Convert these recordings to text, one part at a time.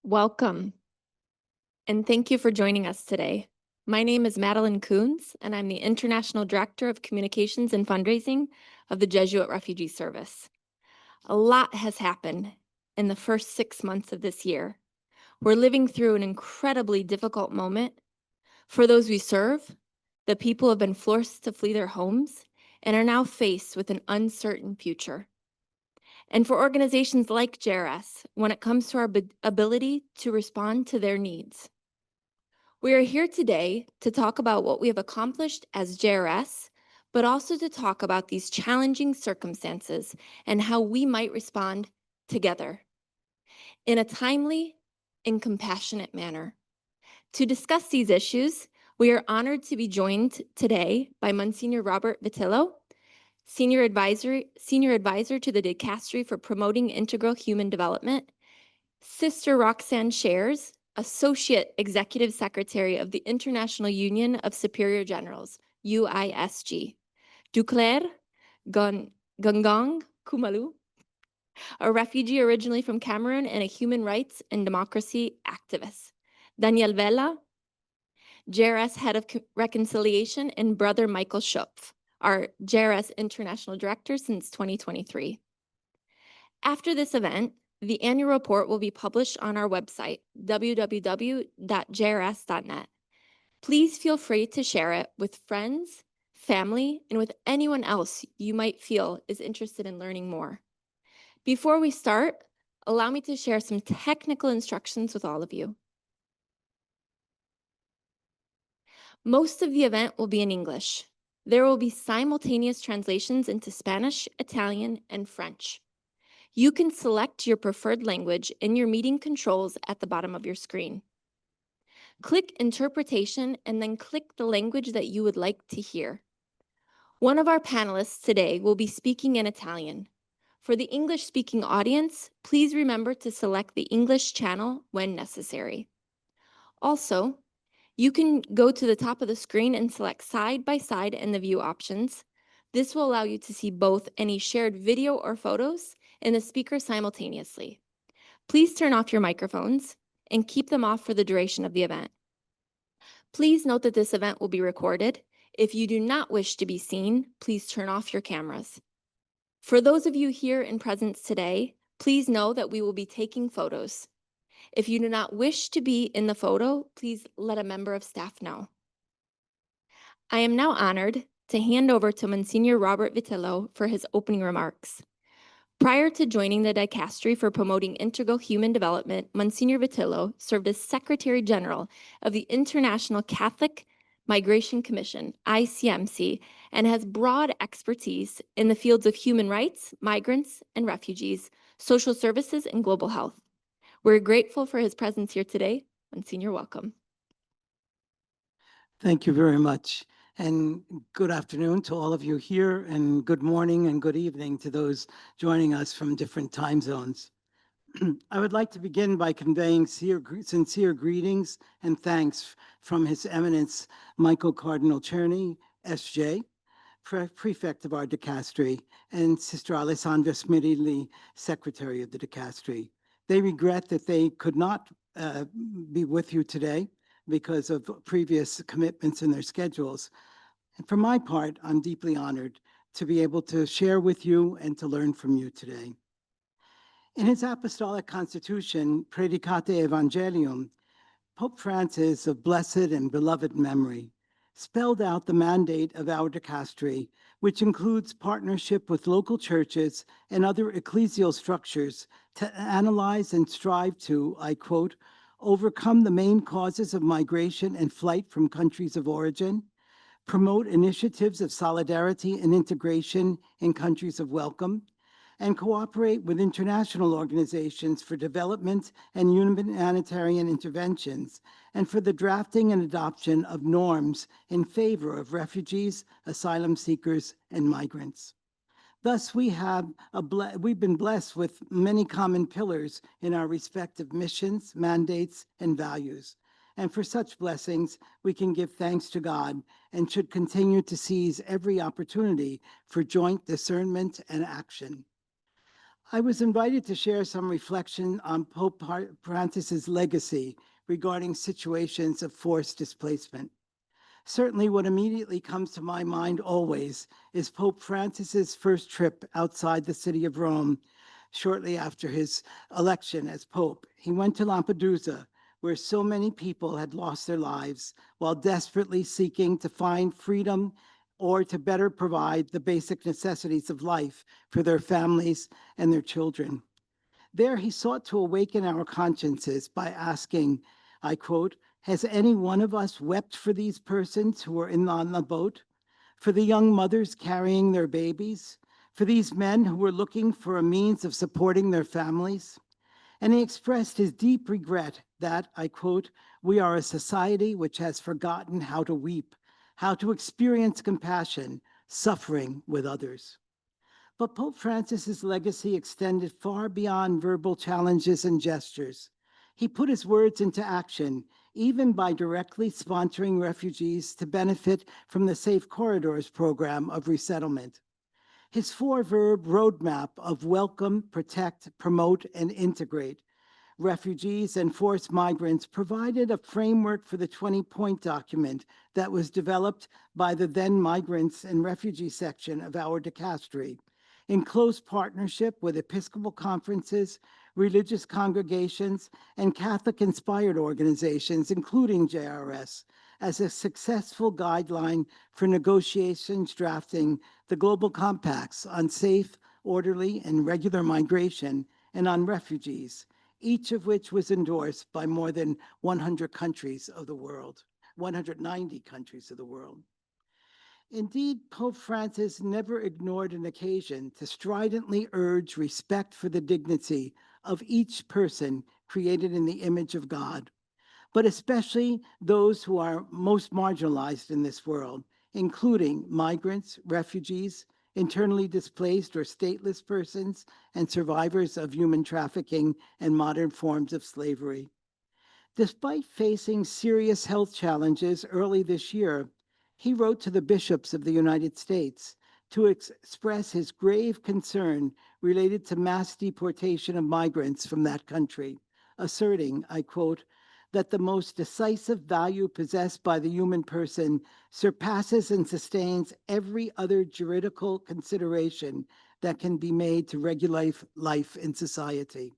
Welcome, and thank you for joining us today. My name is Madeline Coons, and I'm the International Director of Communications and Fundraising of the Jesuit Refugee Service. A lot has happened in the first 6 months of this year. We're living through an incredibly difficult moment. For those we serve, the people have been forced to flee their homes and are now faced with an uncertain future. And for organizations like JRS, when it comes to our ability to respond to their needs. We are here today to talk about what we have accomplished as JRS, but also to talk about these challenging circumstances and how we might respond together in a timely and compassionate manner. To discuss these issues, we are honored to be joined today by Monsignor Robert Vitillo, Senior Advisor to the Dicastery for Promoting Integral Human Development, Sister Roxanne Shares, Associate Executive Secretary of the International Union of Superior Generals, UISG, Duclair Gangong Kumalu, a refugee originally from Cameroon and a human rights and democracy activist, Daniel Vela, JRS Head of Reconciliation, and Brother Michael Schupf, our JRS International Director since 2023. After this event, the annual report will be published on our website, www.jrs.net. Please feel free to share it with friends, family, and with anyone else you might feel is interested in learning more. Before we start, allow me to share some technical instructions with all of you. Most of the event will be in English. There will be simultaneous translations into Spanish, Italian, and French. You can select your preferred language in your meeting controls at the bottom of your screen. Click Interpretation and then click the language that you would like to hear. One of our panelists today will be speaking in Italian. For the English-speaking audience, please remember to select the English channel when necessary. Also, you can go to the top of the screen and select side by side in the view options. This will allow you to see both any shared video or photos and the speaker simultaneously. Please turn off your microphones and keep them off for the duration of the event. Please note that this event will be recorded. If you do not wish to be seen, please turn off your cameras. For those of you here in presence today, please know that we will be taking photos. If you do not wish to be in the photo, please let a member of staff know. I am now honored to hand over to Monsignor Robert Vitillo for his opening remarks. Prior to joining the Dicastery for Promoting Integral Human Development, Monsignor Vitillo served as Secretary General of the International Catholic Migration Commission, ICMC, and has broad expertise in the fields of human rights, migrants and refugees, social services, and global health. We're grateful for his presence here today. Monsignor, welcome. Thank you very much. And good afternoon to all of you here, and good morning and good evening to those joining us from different time zones. I would like to begin by conveying sincere greetings and thanks from His Eminence Michael Cardinal Czerny, S.J., Prefect of our Dicastery, and Sister Alessandra Smirilli, Secretary of the Dicastery. They regret that they could not be with you today because of previous commitments in their schedules. And for my part, I'm deeply honored to be able to share with you and to learn from you today. In his apostolic constitution, Predicate Evangelium, Pope Francis, of blessed and beloved memory, spelled out the mandate of our dicastery, which includes partnership with local churches and other ecclesial structures to analyze and strive to, I quote, overcome the main causes of migration and flight from countries of origin, promote initiatives of solidarity and integration in countries of welcome, and cooperate with international organizations for development and humanitarian interventions, and for the drafting and adoption of norms in favor of refugees, asylum seekers, and migrants. Thus, we've been blessed with many common pillars in our respective missions, mandates, and values. And for such blessings, we can give thanks to God and should continue to seize every opportunity for joint discernment and action. I was invited to share some reflection on Pope Francis's legacy regarding situations of forced displacement. Certainly, what immediately comes to my mind always is Pope Francis's first trip outside the city of Rome shortly after his election as Pope. He went to Lampedusa, where so many people had lost their lives while desperately seeking to find freedom or to better provide the basic necessities of life for their families and their children. There, he sought to awaken our consciences by asking, I quote, "Has any one of us wept for these persons who were on the boat? For the young mothers carrying their babies? For these men who were looking for a means of supporting their families?" And he expressed his deep regret that, I quote, "we are a society which has forgotten how to weep, how to experience compassion, suffering with others." But Pope Francis's legacy extended far beyond verbal challenges and gestures. He put his words into action, even by directly sponsoring refugees to benefit from the Safe Corridors program of resettlement. His four-verb roadmap of welcome, protect, promote, and integrate refugees and forced migrants provided a framework for the 20-point document that was developed by the then Migrants and Refugee section of our dicastery in close partnership with Episcopal conferences, religious congregations, and Catholic-inspired organizations, including JRS, as a successful guideline for negotiations drafting the global compacts on safe, orderly, and regular migration and on refugees, each of which was endorsed by more than 100 countries of the world, 190 countries of the world. Indeed, Pope Francis never ignored an occasion to stridently urge respect for the dignity of each person created in the image of God, but especially those who are most marginalized in this world, including migrants, refugees, internally displaced or stateless persons, and survivors of human trafficking and modern forms of slavery. Despite facing serious health challenges early this year, he wrote to the bishops of the United States to express his grave concern related to mass deportation of migrants from that country, asserting, I quote, "that the most decisive value possessed by the human person surpasses and sustains every other juridical consideration that can be made to regulate life in society."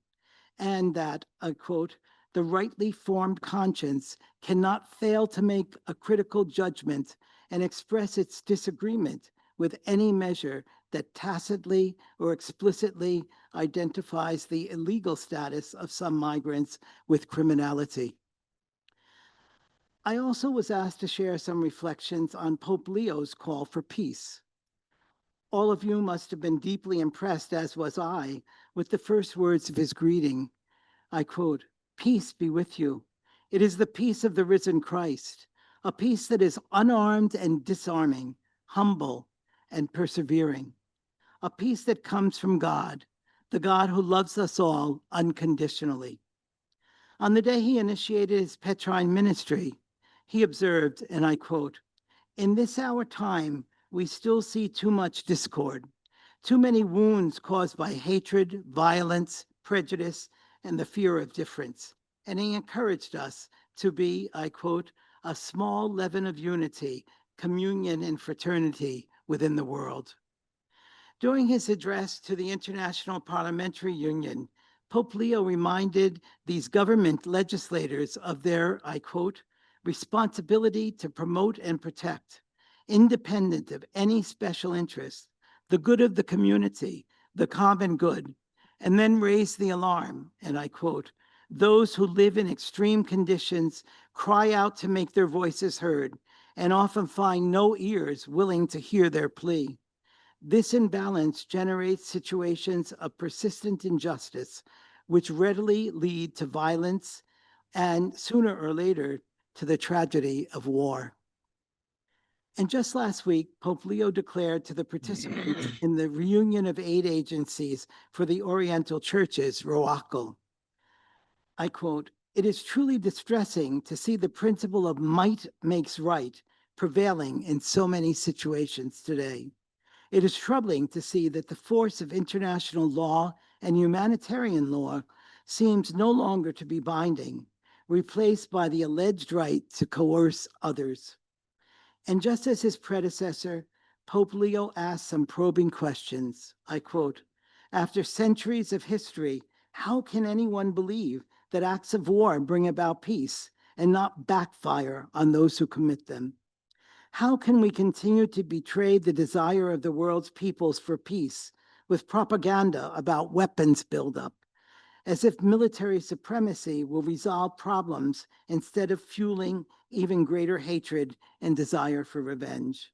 And that, I quote, "the rightly formed conscience cannot fail to make a critical judgment and express its disagreement with any measure that tacitly or explicitly identifies the illegal status of some migrants with criminality." I also was asked to share some reflections on Pope Leo's call for peace. All of you must have been deeply impressed, as was I, with the first words of his greeting. I quote, "Peace be with you. It is the peace of the risen Christ, a peace that is unarmed and disarming, humble and persevering, a peace that comes from God, the God who loves us all unconditionally." On the day he initiated his Petrine ministry, he observed, and I quote, "In this our time, we still see too much discord, too many wounds caused by hatred, violence, prejudice, and the fear of difference." And he encouraged us to be, I quote, "a small leaven of unity, communion, and fraternity within the world." During his address to the International Parliamentary Union, Pope Leo reminded these government legislators of their, I quote, "responsibility to promote and protect, independent of any special interest, the good of the community, the common good," and then raised the alarm, and I quote, "those who live in extreme conditions cry out to make their voices heard and often find no ears willing to hear their plea. This imbalance generates situations of persistent injustice, which readily lead to violence and sooner or later to the tragedy of war." And just last week, Pope Leo declared to the participants in the reunion of aid agencies for the Oriental churches, ROACO, I quote, "It is truly distressing to see the principle of might makes right prevailing in so many situations today. It is troubling to see that the force of international law and humanitarian law seems no longer to be binding, replaced by the alleged right to coerce others. And just as his predecessor, Pope Leo asked some probing questions, I quote, "After centuries of history, how can anyone believe that acts of war bring about peace and not backfire on those who commit them? How can we continue to betray the desire of the world's peoples for peace with propaganda about weapons buildup, as if military supremacy will resolve problems instead of fueling even greater hatred and desire for revenge?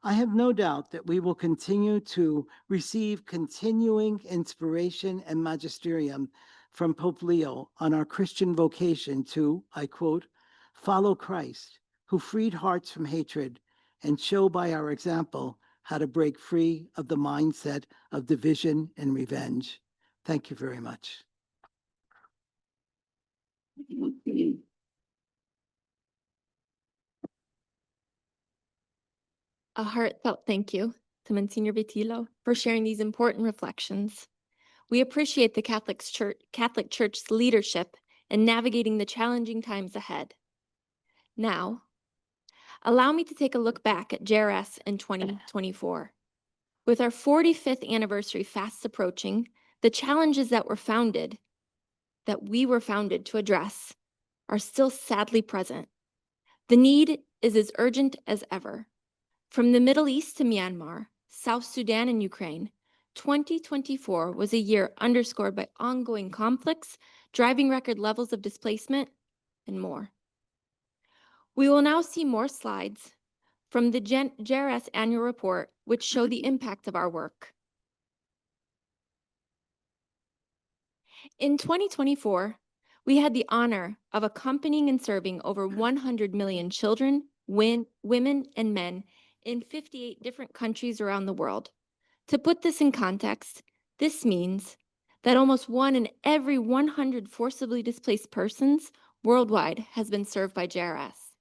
I have no doubt that we will continue to receive continuing inspiration and magisterium from Pope Leo on our Christian vocation to, I quote, follow Christ, who freed hearts from hatred, and show by our example how to break free of the mindset of division and revenge." Thank you very much. A heartfelt thank you to Monsignor Betillo for sharing these important reflections. We appreciate the Catholic Church's leadership in navigating the challenging times ahead. Now, allow me to take a look back at JRS in 2024. With our 45th anniversary fast approaching, the challenges that we were founded to address, are still sadly present. The need is as urgent as ever. From the Middle East to Myanmar, South Sudan, and Ukraine, 2024 was a year underscored by ongoing conflicts, driving record levels of displacement, and more. We will now see more slides from the JRS annual report, which show the impact of our work. In 2024, we had the honor of accompanying and serving over 100 million children, women, and men in 58 different countries around the world. To put this in context, this means that almost 1 in every 100 forcibly displaced persons worldwide has been served by JRS.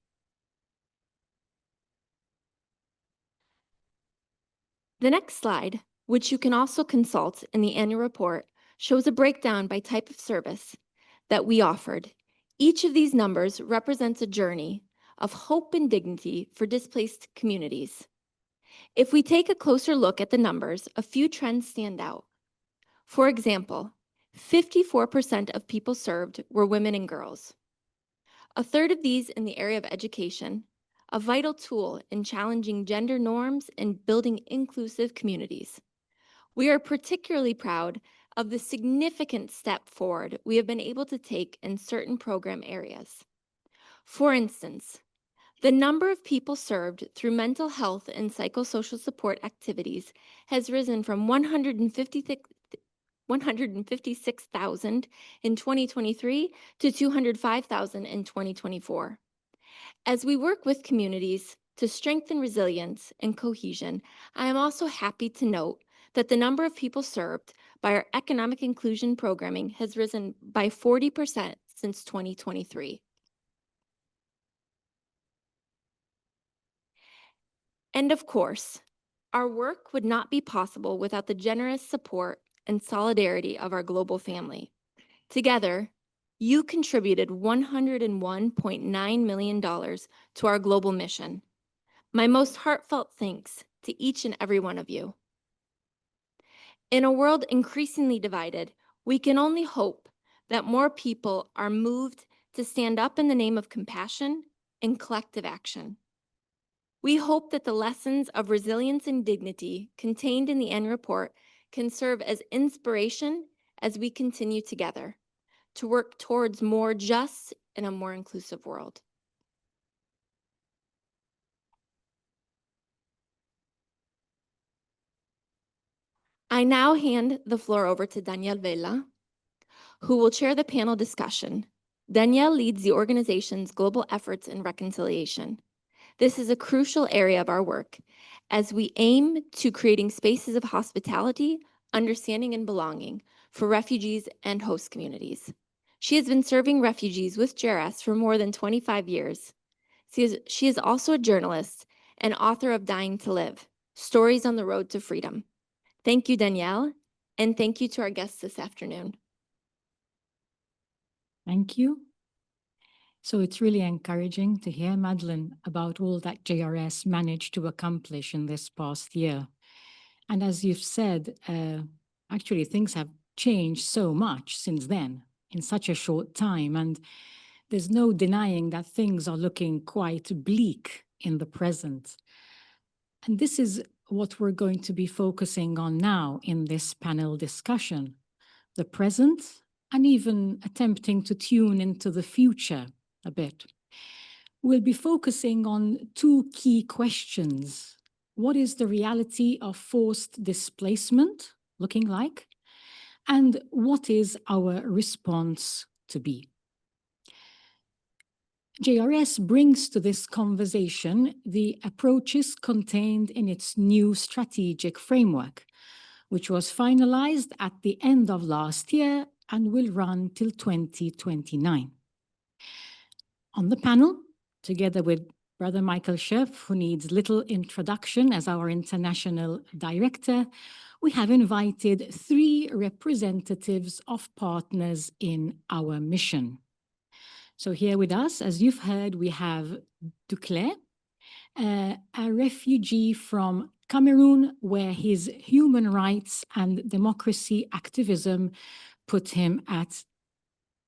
The next slide, which you can also consult in the annual report, shows a breakdown by type of service that we offered. Each of these numbers represents a journey of hope and dignity for displaced communities. If we take a closer look at the numbers, a few trends stand out. For example, 54% of people served were women and girls. A third of these in the area of education, a vital tool in challenging gender norms and building inclusive communities. We are particularly proud of the significant step forward we have been able to take in certain program areas. For instance, the number of people served through mental health and psychosocial support activities has risen from 156,000 in 2023 to 205,000 in 2024. As we work with communities to strengthen resilience and cohesion, I am also happy to note that the number of people served by our economic inclusion programming has risen by 40% since 2023. And of course, our work would not be possible without the generous support and solidarity of our global family. Together, you contributed $101.9 million to our global mission. My most heartfelt thanks to each and every one of you. In a world increasingly divided, we can only hope that more people are moved to stand up in the name of compassion and collective action. We hope that the lessons of resilience and dignity contained in the annual report can serve as inspiration as we continue together to work towards more just and a more inclusive world. I now hand the floor over to Danielle Vela, who will chair the panel discussion. Danielle leads the organization's global efforts in reconciliation. This is a crucial area of our work as we aim to creating spaces of hospitality, understanding, and belonging for refugees and host communities. She has been serving refugees with JRS for more than 25 years. She is also a journalist and author of Dying to Live, Stories on the Road to Freedom. Thank you, Danielle, and thank you to our guests this afternoon. Thank you. So it's really encouraging to hear, Madeline, about all that JRS managed to accomplish in this past year. And as you've said, actually things have changed so much since then in such a short time. And there's no denying that things are looking quite bleak in the present. And this is what we're going to be focusing on now in this panel discussion, the present and even attempting to tune into the future a bit. We'll be focusing on two key questions. What is the reality of forced displacement looking like? And what is our response to be? JRS brings to this conversation the approaches contained in its new strategic framework, which was finalized at the end of last year and will run till 2029. On the panel, together with Brother Michael Scherf, who needs little introduction as our international director, we have invited 3 representatives of partners in our mission. So here with us, as you've heard, we have Duclair, a refugee from Cameroon, where his human rights and democracy activism put him at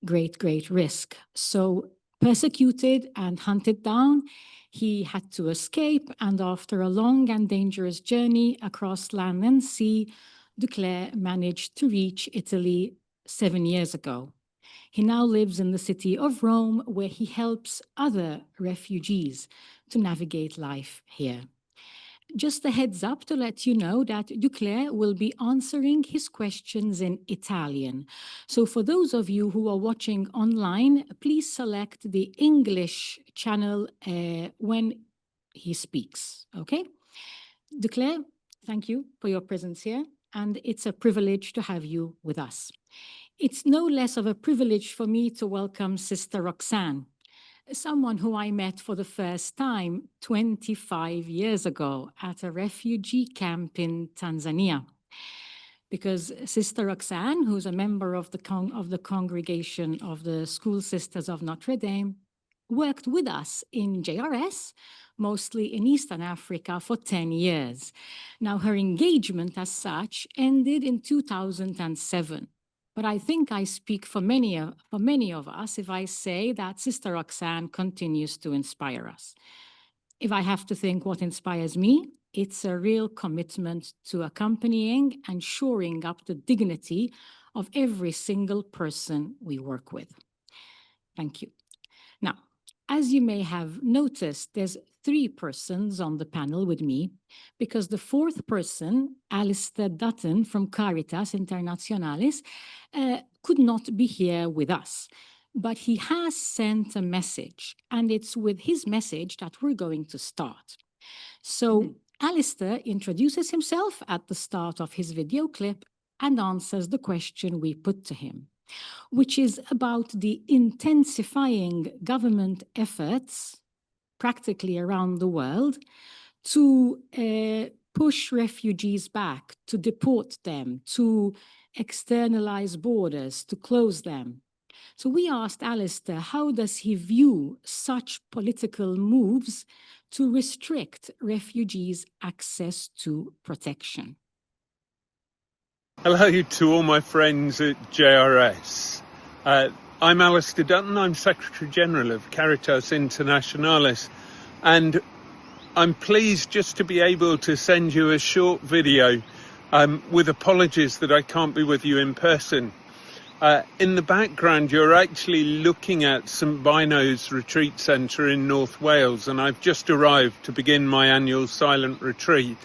great risk. So persecuted and hunted down, he had to escape, and after a long and dangerous journey across land and sea, Duclair managed to reach Italy 7 years ago. He now lives in the city of Rome, where he helps other refugees to navigate life here. Just a heads up to let you know that Duclair will be answering his questions in Italian. So for those of you who are watching online, please select the English channel when he speaks, okay? Duclair, thank you for your presence here, and it's a privilege to have you with us. It's no less of a privilege for me to welcome Sister Roxanne, someone who I met for the first time 25 years ago at a refugee camp in Tanzania. Because Sister Roxanne, who's a member of the congregation of the School Sisters of Notre Dame, worked with us in JRS, mostly in Eastern Africa, for 10 years. Now, her engagement as such ended in 2007. But I think I speak for many of us if I say that Sister Roxanne continues to inspire us. If I have to think what inspires me, it's a real commitment to accompanying and shoring up the dignity of every single person we work with. Thank you. Now, as you may have noticed, there's 3 persons on the panel with me, because the 4th person, Alistair Dutton from Caritas Internationalis, could not be here with us. But he has sent a message, and it's with his message that we're going to start. So Alistair introduces himself at the start of his video clip and answers the question we put to him, which is about the intensifying government efforts practically around the world to push refugees back, to deport them, to externalize borders, to close them. So we asked Alistair, how does he view such political moves to restrict refugees' access to protection? Hello to all my friends at JRS. I'm Alistair Dutton, I'm Secretary General of Caritas Internationalis, and I'm pleased just to be able to send you a short video with apologies that I can't be with you in person. In the background, you're actually looking at St Bino's Retreat Centre in North Wales, and I've just arrived to begin my annual silent retreat.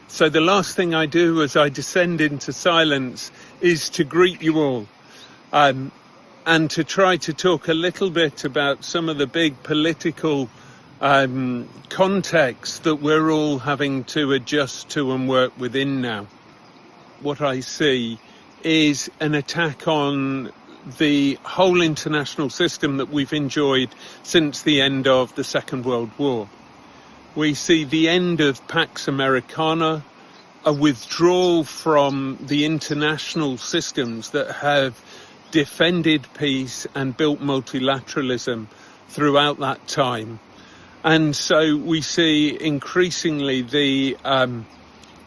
So the last thing I do as I descend into silence is to greet you all and to try to talk a little bit about some of the big political contexts that we're all having to adjust to and work within now. What I see is an attack on the whole international system that we've enjoyed since the end of the Second World War. We see the end of Pax Americana, a withdrawal from the international systems that have defended peace and built multilateralism throughout that time. And so we see increasingly the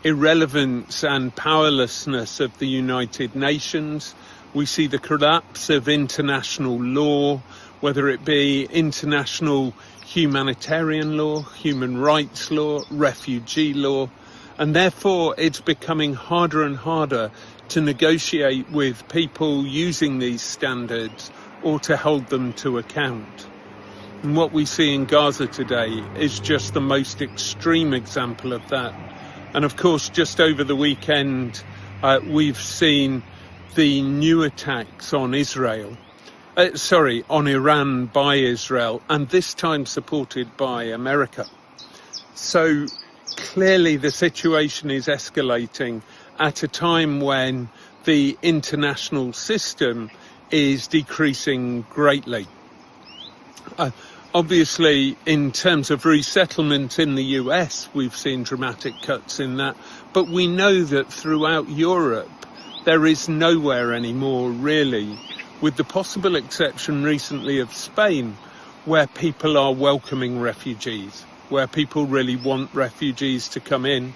irrelevance and powerlessness of the United Nations. We see the collapse of international law, whether it be international humanitarian law, human rights law, refugee law, and therefore it's becoming harder and harder to negotiate with people using these standards or to hold them to account. And what we see in Gaza today is just the most extreme example of that. And of course, just over the weekend, we've seen the new attacks on on Iran by Israel, and this time supported by America. So clearly the situation is escalating at a time when the international system is decreasing greatly. Obviously, in terms of resettlement in the US, we've seen dramatic cuts in that, but we know that throughout Europe, there is nowhere anymore, really, with the possible exception recently of Spain, where people are welcoming refugees, where people really want refugees to come in.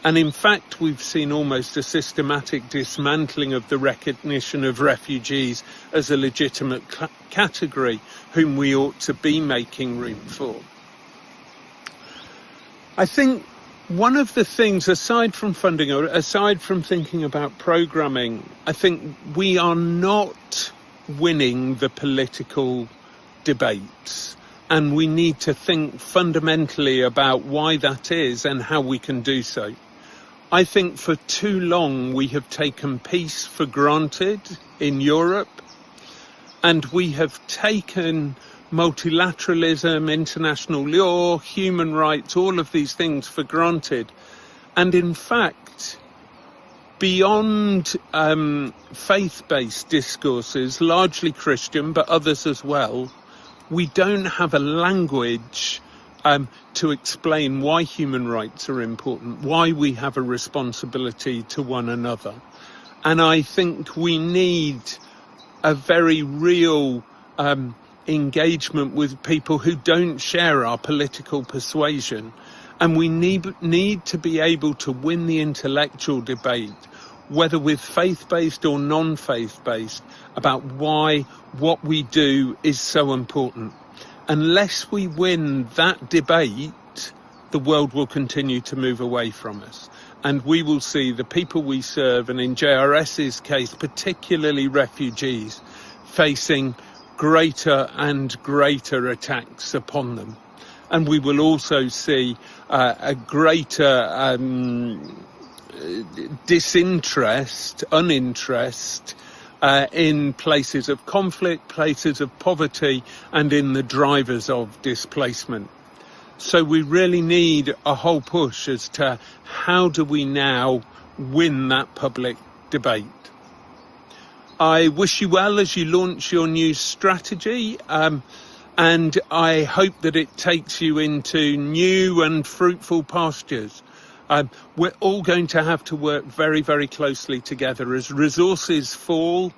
And in fact, we've seen almost a systematic dismantling of the recognition of refugees as a legitimate category whom we ought to be making room for. I think one of the things, aside from funding, or aside from thinking about programming, I think we are not winning the political debates. And we need to think fundamentally about why that is and how we can do so. I think for too long we have taken peace for granted in Europe, and we have taken multilateralism, international law, human rights, all of these things for granted. And in fact, beyond faith-based discourses, largely Christian, but others as well, we don't have a language to explain why human rights are important, why we have a responsibility to one another. And I think we need a very real engagement with people who don't share our political persuasion. And we need to be able to win the intellectual debate, whether with faith-based or non-faith-based, about why what we do is so important. Unless we win that debate, the world will continue to move away from us. And we will see the people we serve, and in JRS's case, particularly refugees, facing greater and greater attacks upon them. And we will also see a greater uninterest in places of conflict, places of poverty, and in the drivers of displacement. So we really need a whole push as to how do we now win that public debate. I wish you well as you launch your new strategy, and I hope that it takes you into new and fruitful pastures. We're all going to have to work very, very closely together. As resources fall,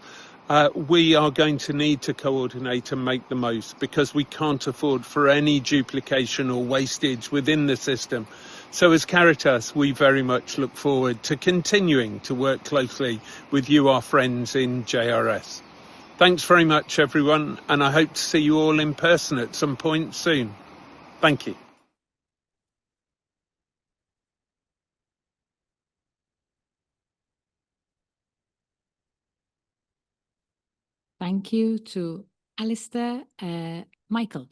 we are going to need to coordinate and make the most, because we can't afford for any duplication or wastage within the system. So as Caritas, we very much look forward to continuing to work closely with you, our friends in JRS. Thanks very much, everyone, and I hope to see you all in person at some point soon. Thank you. Thank you to Alistair. Michael,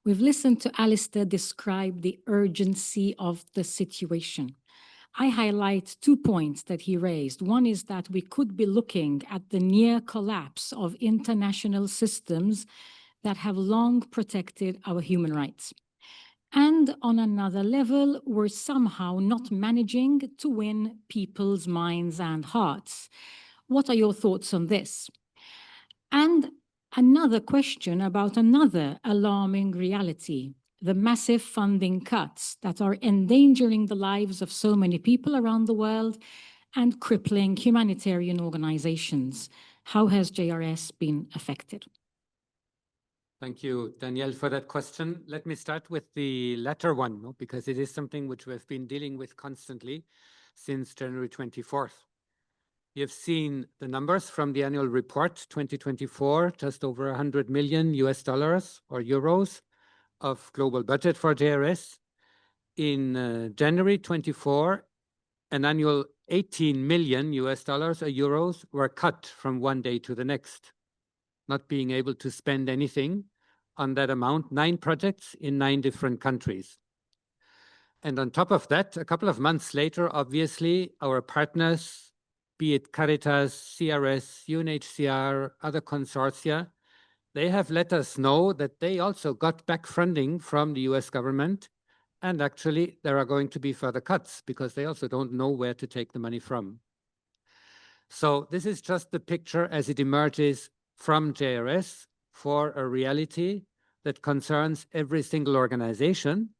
we've listened to Alistair describe the urgency of the situation. I highlight 2 points that he raised. One is that we could be looking at the near collapse of international systems that have long protected our human rights. And on another level, we're somehow not managing to win people's minds and hearts. What are your thoughts on this? And another question about another alarming reality, the massive funding cuts that are endangering the lives of so many people around the world and crippling humanitarian organizations. How has JRS been affected? Thank you, Danielle, for that question. Let me start with the latter one, because it is something which we've been dealing with constantly since January 24th. You've seen the numbers from the annual report 2024, just over 100 million US dollars or euros of global budget for JRS. In January 24, an annual 18 million US dollars or euros were cut from one day to the next, not being able to spend anything on that amount, 9 projects in 9 different countries. And on top of that, a couple of months later, obviously, our partners, be it Caritas, CRS, UNHCR, other consortia, they have let us know that they also got back funding from the US government. And actually, there are going to be further cuts because they also don't know where to take the money from. So this is just the picture as it emerges from JRS for a reality that concerns every single organization,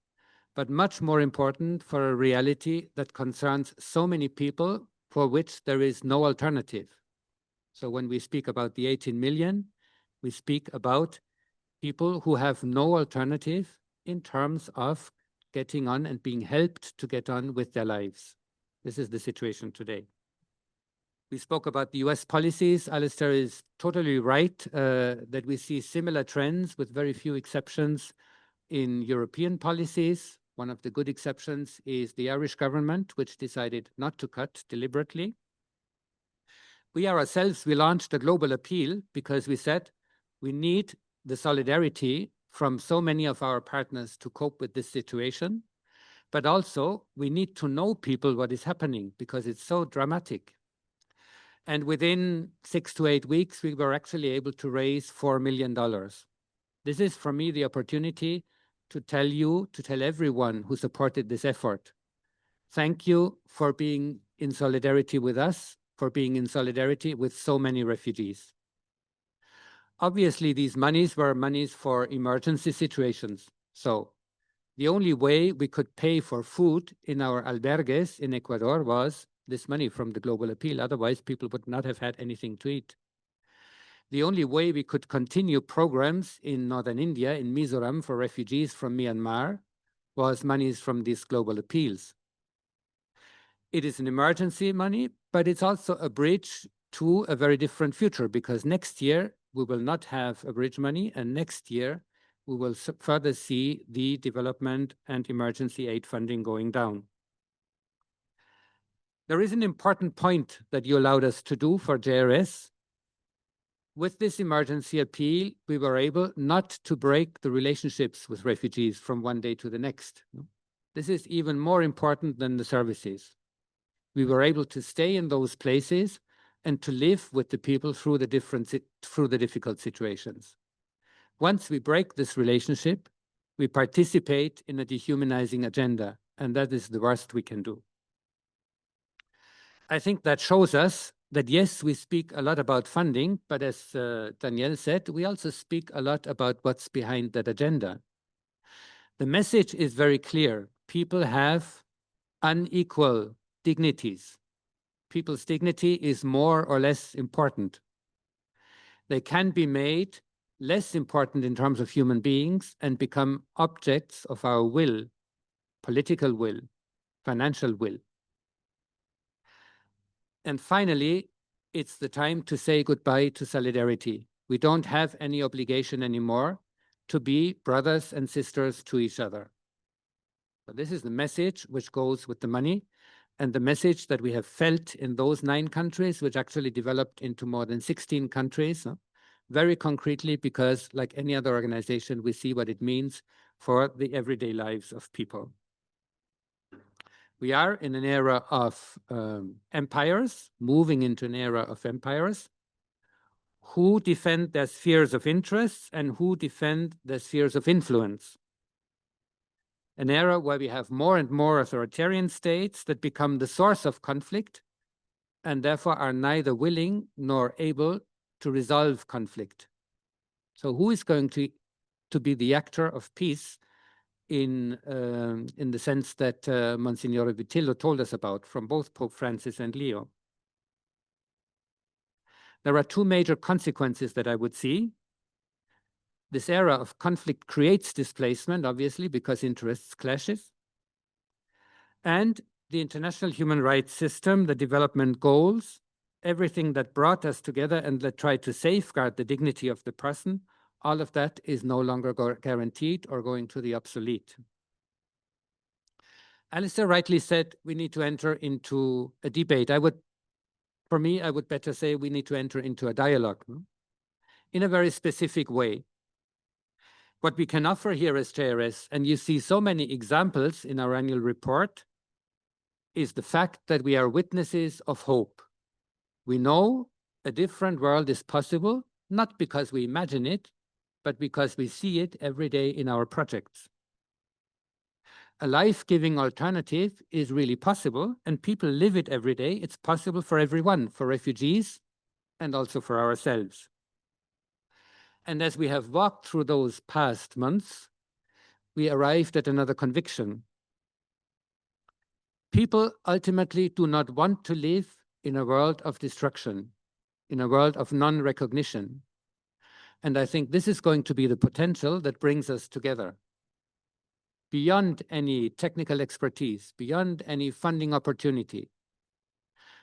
but much more important for a reality that concerns so many people for which there is no alternative. So when we speak about the 18 million, we speak about people who have no alternative in terms of getting on and being helped to get on with their lives. This is the situation today. We spoke about the US policies. Alistair is totally right that we see similar trends with very few exceptions in European policies. One of the good exceptions is the Irish government, which decided not to cut deliberately. We ourselves, we launched a global appeal because we said we need the solidarity from so many of our partners to cope with this situation. But also, we need to know people what is happening because it's so dramatic. And within 6 to 8 weeks, we were actually able to raise $4 million. This is, for me, the opportunity to tell you, to tell everyone who supported this effort. Thank you for being in solidarity with us, for being in solidarity with so many refugees. Obviously, these monies were monies for emergency situations. So the only way we could pay for food in our albergues in Ecuador was this money from the Global Appeal. Otherwise, people would not have had anything to eat. The only way we could continue programs in northern India, in Mizoram, for refugees from Myanmar, was monies from these global appeals. It is an emergency money, but it's also a bridge to a very different future, because next year we will not have a bridge money, and next year we will further see the development and emergency aid funding going down. There is an important point that you allowed us to do for JRS. With this emergency appeal, we were able not to break the relationships with refugees from one day to the next. This is even more important than the services. We were able to stay in those places and to live with the people through the difficult situations. Once we break this relationship, we participate in a dehumanizing agenda, and that is the worst we can do. I think that shows us that, yes, we speak a lot about funding, but as Danielle said, we also speak a lot about what's behind that agenda. The message is very clear. People have unequal dignities. People's dignity is more or less important. They can be made less important in terms of human beings and become objects of our will, political will, financial will. And finally, it's the time to say goodbye to solidarity. We don't have any obligation anymore to be brothers and sisters to each other. So this is the message which goes with the money, and the message that we have felt in those 9 countries, which actually developed into more than 16 countries, very concretely, because like any other organization, we see what it means for the everyday lives of people. We are in an era of empires, moving into an era of empires, who defend their spheres of interest and who defend their spheres of influence. An era where we have more and more authoritarian states that become the source of conflict and therefore are neither willing nor able to resolve conflict. So who is going to be the actor of peace in the sense that Monsignor Vitillo told us about from both Pope Francis and Leo. There are two major consequences that I would see. This era of conflict creates displacement, obviously, because interests clashes. And the international human rights system, the development goals, everything that brought us together and that tried to safeguard the dignity of the person, all of that is no longer guaranteed or going to the obsolete. Alistair rightly said we need to enter into a debate. For me, I would better say we need to enter into a dialogue in a very specific way. What we can offer here as JRS, and you see so many examples in our annual report, is the fact that we are witnesses of hope. We know a different world is possible, not because we imagine it, but because we see it every day in our projects. A life-giving alternative is really possible, and people live it every day. It's possible for everyone, for refugees, and also for ourselves. And as we have walked through those past months, we arrived at another conviction. People ultimately do not want to live in a world of destruction, in a world of non-recognition. And I think this is going to be the potential that brings us together. Beyond any technical expertise, beyond any funding opportunity,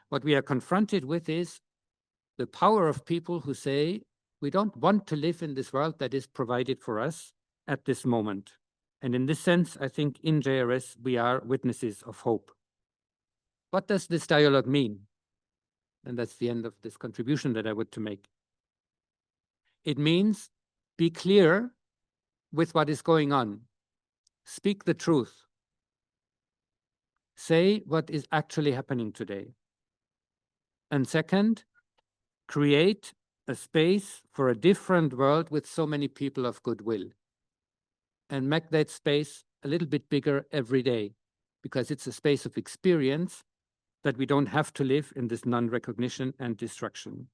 what we are confronted with is the power of people who say, we don't want to live in this world that is provided for us at this moment. And in this sense, I think in JRS, we are witnesses of hope. What does this dialogue mean? And that's the end of this contribution that I would to make. It means be clear with what is going on. Speak the truth. Say what is actually happening today. And second, create a space for a different world with so many people of goodwill. And make that space a little bit bigger every day, because it's a space of experience that we don't have to live in this non-recognition and destruction.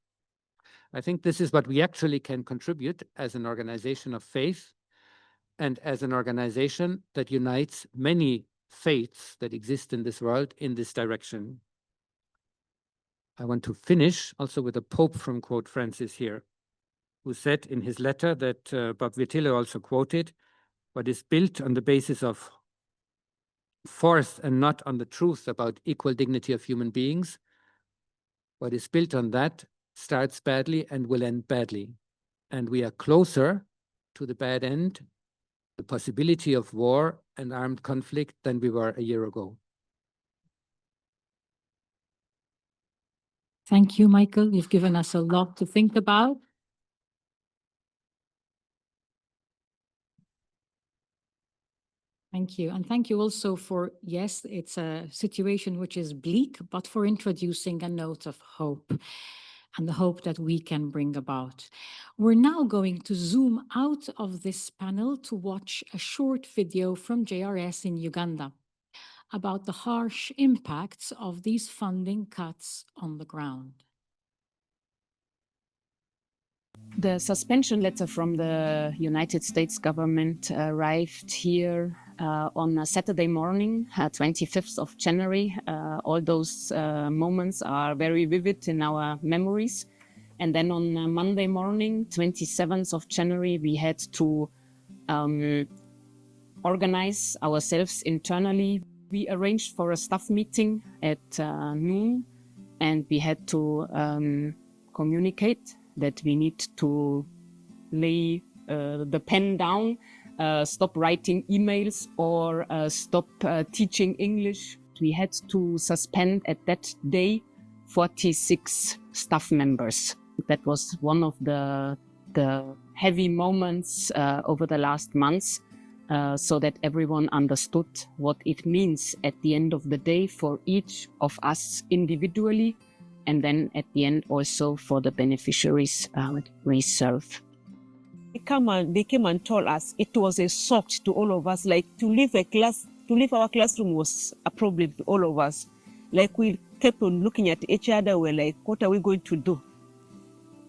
I think this is what we actually can contribute as an organization of faith and as an organization that unites many faiths that exist in this world in this direction. I want to finish also with a Pope from quote Francis here, who said in his letter that Bob Vitillo also quoted, what is built on the basis of force and not on the truth about equal dignity of human beings, what is built on that starts badly and will end badly. And we are closer to the bad end, the possibility of war and armed conflict than we were a year ago. Thank you, Michael. You've given us a lot to think about. Thank you. And thank you also for, yes, it's a situation which is bleak, but for introducing a note of hope and the hope that we can bring about. We're now going to zoom out of this panel to watch a short video from JRS in Uganda about the harsh impacts of these funding cuts on the ground. The suspension letter from the United States government arrived here on a Saturday morning, 25th of January. All those moments are very vivid in our memories. And then on Monday morning, 27th of January, we had to organize ourselves internally. We arranged for a staff meeting at noon, and we had to communicate that we need to lay the pen down, stop writing emails, or stop teaching English. We had to suspend at that day 46 staff members. That was one of the heavy moments over the last months, so that everyone understood what it means at the end of the day for each of us individually, and then at the end also for the beneficiaries we serve. They came and told us it was a shock to all of us. Like to leave our classroom was a problem to all of us. Like we kept on looking at each other. We're like, what are we going to do?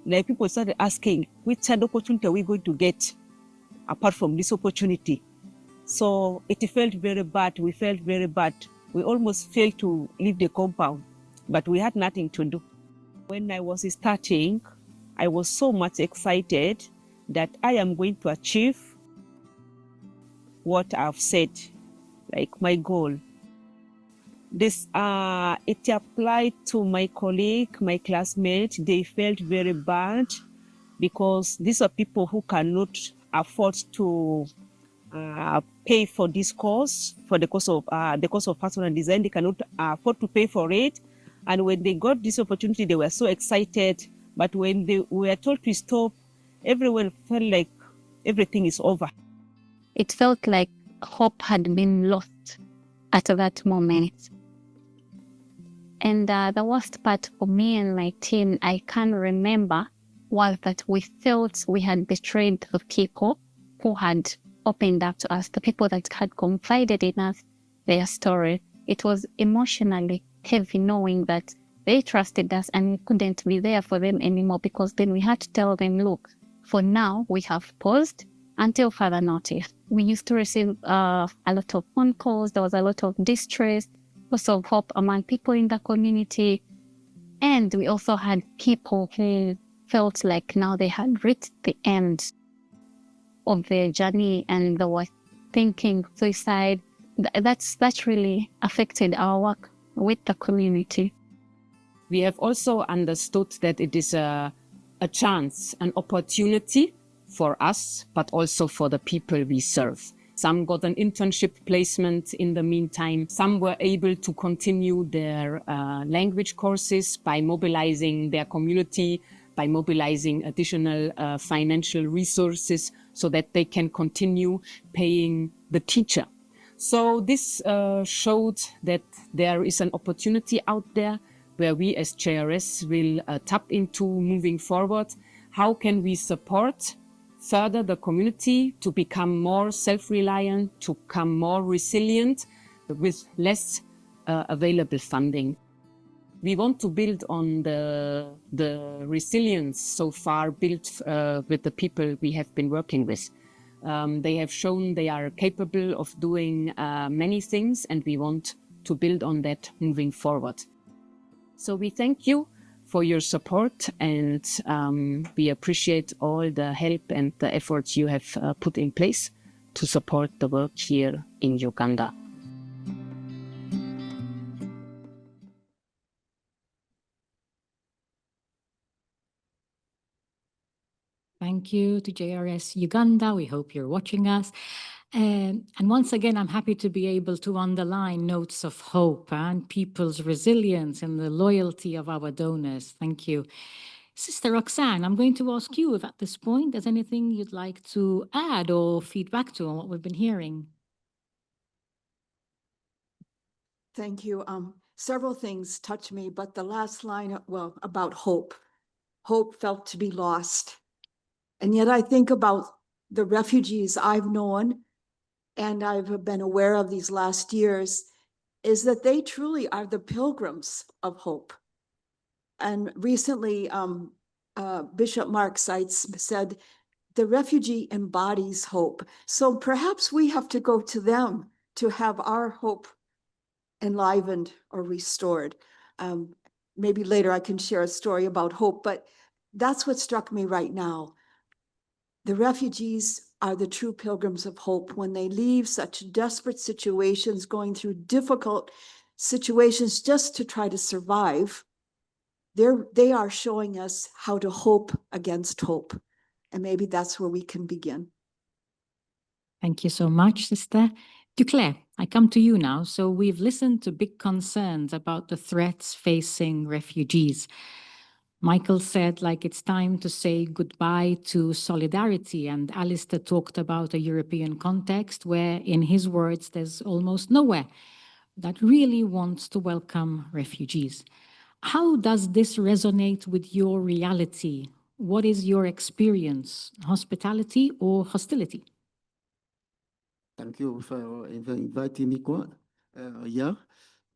Like people started asking, which other opportunity are we going to get apart from this opportunity? So it felt very bad. We felt very bad. We almost failed to leave the compound, but we had nothing to do. When I was starting, I was so much excited that I am going to achieve what I've said, like my goal. This it applied to my colleague, my classmate. They felt very bad because these are people who cannot afford to pay for this course, for the course of fashion and design. They cannot afford to pay for it. And when they got this opportunity, they were so excited. But when they were told to stop, everyone felt like everything is over. It felt like hope had been lost at that moment. And the worst part for me and my team, I can remember, was that we felt we had betrayed the people who had opened up to us, the people that had confided in us their story. It was emotionally heavy knowing that they trusted us and we couldn't be there for them anymore, because then we had to tell them, look, for now we have paused until further notice. We used to receive a lot of phone calls. There was a lot of distress, loss of hope among people in the community. And we also had people who felt like now they had reached the end of their journey and they were thinking suicide. That really affected our work with the community. We have also understood that it is a chance, an opportunity for us, but also for the people we serve. Some got an internship placement in the meantime. Some were able to continue their language courses by mobilizing their community, by mobilizing additional financial resources so that they can continue paying the teacher. So this showed that there is an opportunity out there where we as JRS will tap into moving forward. How can we support further the community to become more self-reliant, to become more resilient with less available funding? We want to build on the resilience so far built with the people we have been working with. They have shown they are capable of doing many things, and we want to build on that moving forward. So we thank you for your support, and we appreciate all the help and the efforts you have put in place to support the work here in Uganda. Thank you to JRS Uganda. We hope you're watching us. And once again, I'm happy to be able to underline notes of hope and people's resilience and the loyalty of our donors. Thank you. Sister Roxanne, I'm going to ask you if at this point there's anything you'd like to add or feedback to on what we've been hearing. Thank you. Several things touch me, but the last line, well, about hope. Hope felt to be lost. And yet I think about the refugees I've known and I've been aware of these last years, is that they truly are the pilgrims of hope. And recently, Bishop Mark Seitz said, the refugee embodies hope. So perhaps we have to go to them to have our hope enlivened or restored. Maybe later I can share a story about hope, but that's what struck me right now. The refugees are the true pilgrims of hope when they leave such desperate situations, going through difficult situations just to try to survive. They are showing us how to hope against hope. And maybe that's where we can begin. Thank you so much, Sister. Duclair, I come to you now. So we've listened to big concerns about the threats facing refugees. Michael said, like, it's time to say goodbye to solidarity. And Alistair talked about a European context where, in his words, there's almost nowhere that really wants to welcome refugees. How does this resonate with your reality? What is your experience, hospitality or hostility? Thank you for inviting me here.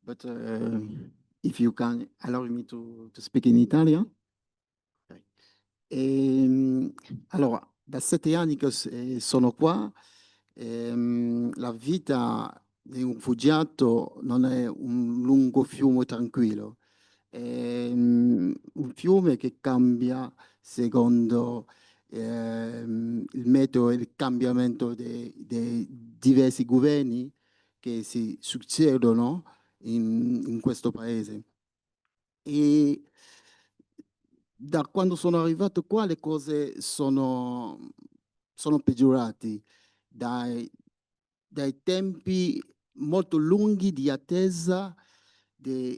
But if you can allow me to speak in Italian. Okay. Allora, da 7 anni che sono qua, La vita di un rifugiato non è un lungo fiume tranquillo, è un fiume che cambia secondo il metodo e il cambiamento dei diversi governi che si succedono in questo paese. E da quando sono arrivato qua le cose sono peggiorate dai tempi molto lunghi di attesa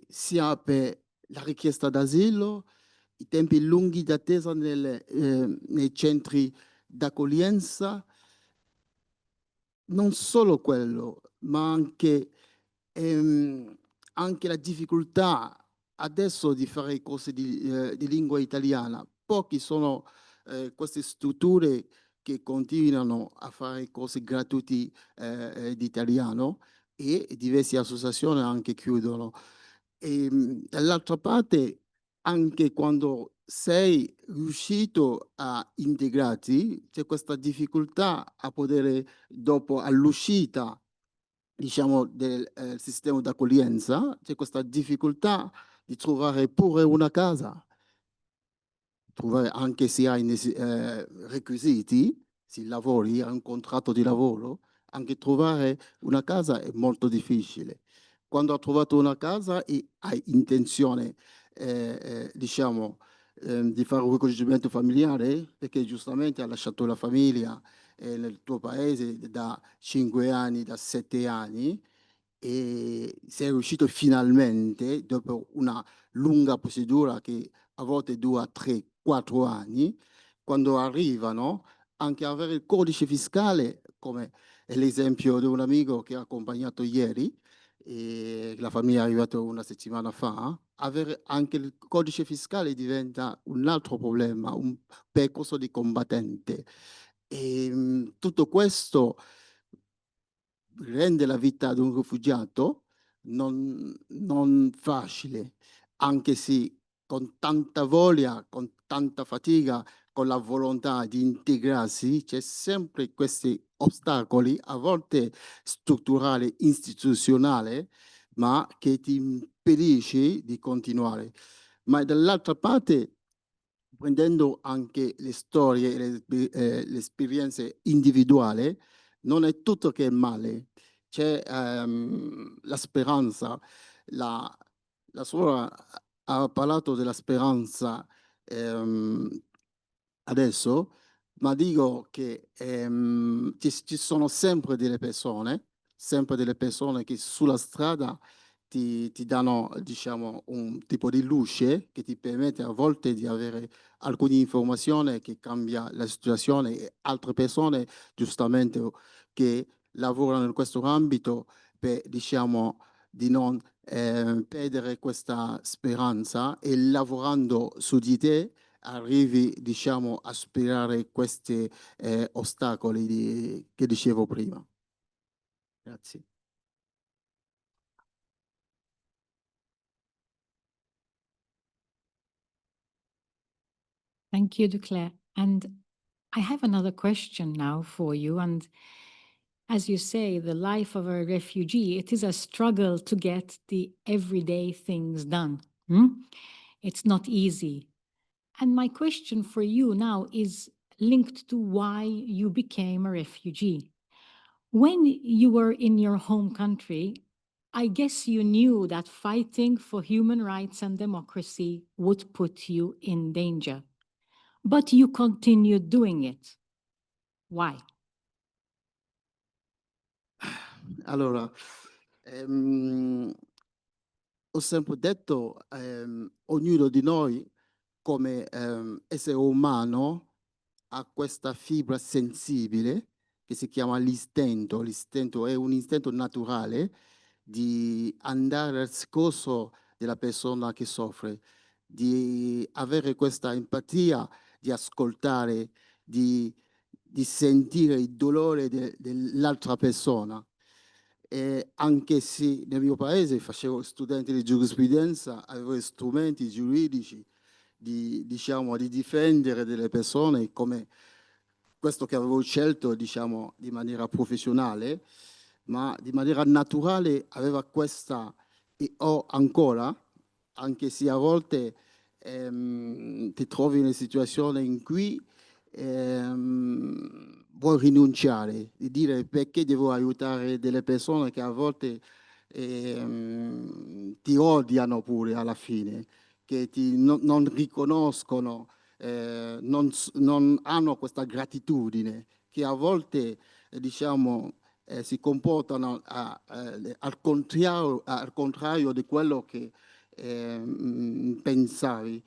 sia per la richiesta d'asilo, i tempi lunghi di attesa nei centri d'accoglienza, non solo quello, ma anche la difficoltà adesso di fare corsi di lingua italiana. Pochi sono queste strutture che continuano a fare corsi gratuiti di italiano e diverse associazioni anche chiudono. Dall'altra parte, anche quando sei riuscito a integrarti, c'è questa difficoltà a poter, dopo all'uscita, diciamo, del sistema d'accoglienza, c'è questa difficoltà di trovare pure una casa, trovare anche se hai requisiti, se lavori, hai un contratto di lavoro, anche trovare una casa è molto difficile. Quando hai trovato una casa e hai intenzione, diciamo, di fare un ricongiungimento familiare, perché giustamente hai lasciato la famiglia nel tuo paese da 5 anni, da 7 anni, e sei riuscito finalmente, dopo una lunga procedura che a volte dura 3, 4 anni, quando arrivano, anche avere il codice fiscale, come è l'esempio di un amico che ha accompagnato ieri, e la famiglia è arrivata una settimana fa, avere anche il codice fiscale diventa un altro problema, un percorso di combattente. Tutto questo rende la vita di un rifugiato non facile, anche se con tanta voglia, con tanta fatica, con la volontà di integrarsi, c'è sempre questi ostacoli, a volte strutturali, istituzionali, ma che ti impedisce di continuare. Ma dall'altra parte, prendendo anche le storie e le esperienze individuali, non è tutto che è male. C'è la speranza. La, la suora ha parlato della speranza ehm, adesso, ma dico che ci sono sempre delle persone che sulla strada ti danno, diciamo, un tipo di luce che ti permette a volte di avere alcune informazioni che cambia la situazione e altre persone, giustamente, che lavorano in questo ambito per, diciamo, di non perdere questa speranza e lavorando su di te arrivi, diciamo, a superare questi ostacoli che dicevo prima. Grazie. Thank you, Duclair. And I have another question now for you. And as you say, the life of a refugee, it is a struggle to get the everyday things done. It's not easy. And my question for you now is linked to why you became a refugee. When you were in your home country, I guess you knew that fighting for human rights and democracy would put you in danger. But you continued doing it. Why? Allora, ho sempre detto, ognuno di noi come essere umano ha questa fibra sensibile che si chiama l'istinto. L'istinto è un istinto naturale di andare al soccorso della persona che soffre, di avere questa empatia, di ascoltare, di sentire il dolore dell'altra persona. Anche se nel mio paese facevo studente di giurisprudenza, avevo strumenti giuridici diciamo, di difendere delle persone come questo che avevo scelto, diciamo, di maniera professionale, ma di maniera naturale aveva questa, e ho ancora, anche se a volte ti trovi in una situazione in cui vuoi rinunciare, di dire perché devo aiutare delle persone che a volte ti odiano pure alla fine, che non riconoscono, non hanno questa gratitudine, che a volte, diciamo, si comportano al contrario di quello che pensavi.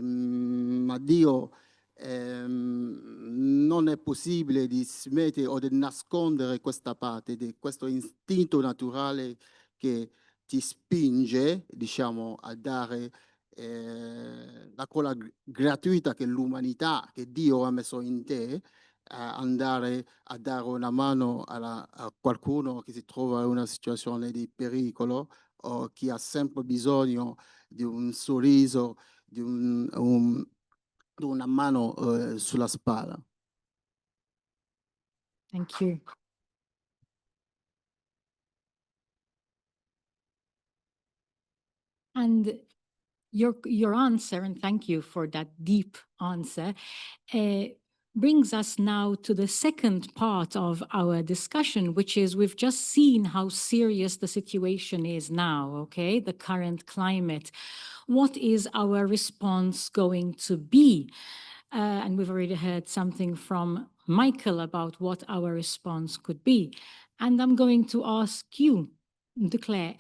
Ma Dio non è possibile di smettere o di nascondere questa parte, di questo istinto naturale che ti spinge, diciamo, a dare la cola gratuita che l'umanità, che Dio ha messo in te, a andare a dare una mano a qualcuno che si trova in una situazione di pericolo o chi ha sempre bisogno di un sorriso, di una mano sulla spalla. Thank you. And your answer, and thank you for that deep answer, brings us now to the second part of our discussion, which is we've just seen how serious the situation is now, okay? The current climate. What is our response going to be? And we've already heard something from Michael about what our response could be. And I'm going to ask you, Declare,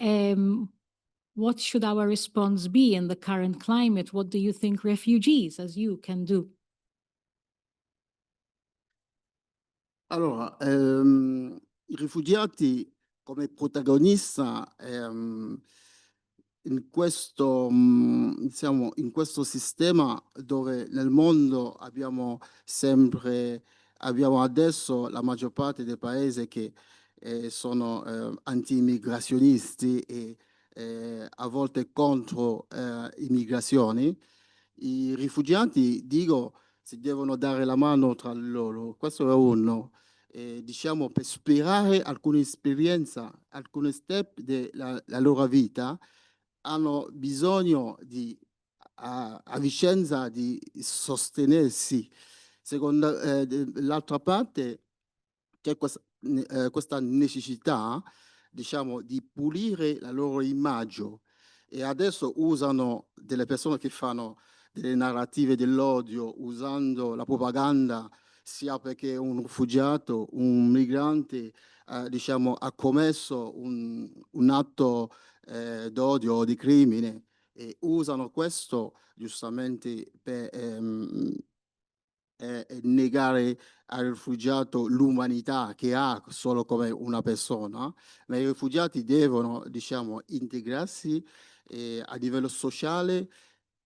what should our response be in the current climate? What do you think refugees, as you, can do? Allora, i rifugiati come protagonista in questo, diciamo, in questo sistema dove nel mondo abbiamo adesso la maggior parte dei paesi che sono anti-immigrazionisti e a volte contro immigrazioni. I rifugiati, dico, si devono dare la mano tra loro. Questo è uno. Diciamo, per superare alcune esperienze, alcune step della loro vita, hanno bisogno a vicenda di sostenersi. Secondo l'altra parte c'è questa necessità, diciamo, di pulire la loro immagine e adesso usano delle persone che fanno delle narrative dell'odio usando la propaganda sia perché un rifugiato, un migrante, diciamo, ha commesso un atto d'odio o di crimine e usano questo giustamente per negare al rifugiato l'umanità che ha solo come una persona, ma i rifugiati devono, diciamo, integrarsi a livello sociale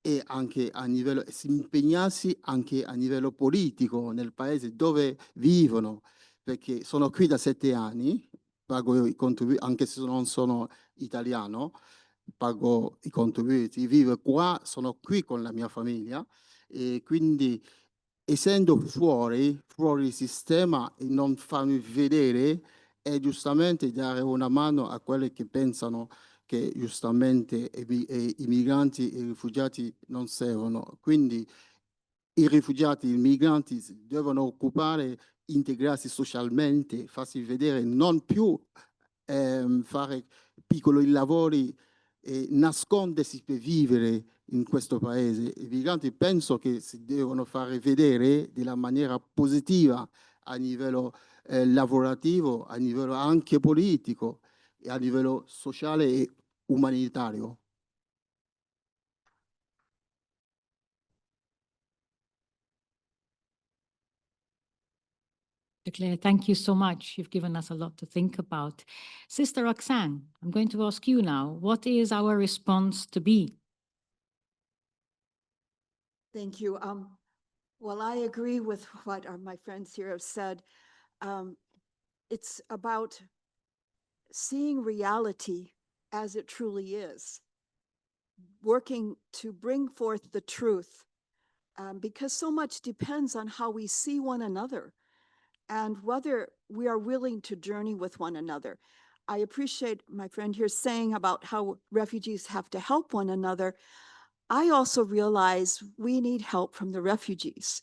e anche a livello, si impegnarsi anche a livello politico nel paese dove vivono, perché sono qui da 7 anni, pago i contributi, anche se non sono italiano, pago i contributi, vivo qua, sono qui con la mia famiglia e quindi essendo fuori sistema e non farmi vedere è giustamente dare una mano a quelli che pensano che giustamente i migranti e i rifugiati non servono. Quindi i rifugiati e i migranti si devono occupare, integrarsi socialmente, farsi vedere, non più fare piccoli lavori e nascondersi per vivere in questo paese. I migranti penso che si devono fare vedere della maniera positiva a livello lavorativo, a livello anche politico e a livello sociale e umanitario. Declare, thank you so much. You've given us a lot to think about. Sister Roxanne, I'm going to ask you now, what is our response to be? Thank you. Well, I agree with what my friends here have said. It's about seeing reality as it truly is, working to bring forth the truth because so much depends on how we see one another and whether we are willing to journey with one another. I appreciate my friend here saying about how refugees have to help one another. I also realize we need help from the refugees.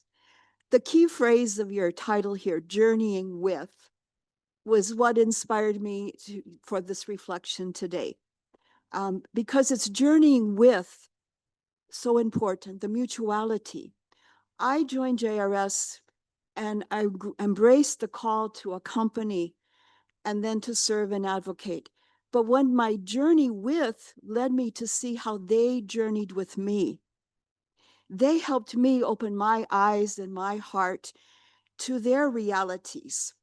The key phrase of your title here, journeying with, was what inspired me for this reflection today. Because it's journeying with so important, the mutuality. I joined JRS and I embraced the call to accompany and then to serve and advocate. But when my journey with led me to see how they journeyed with me, they helped me open my eyes and my heart to their realities.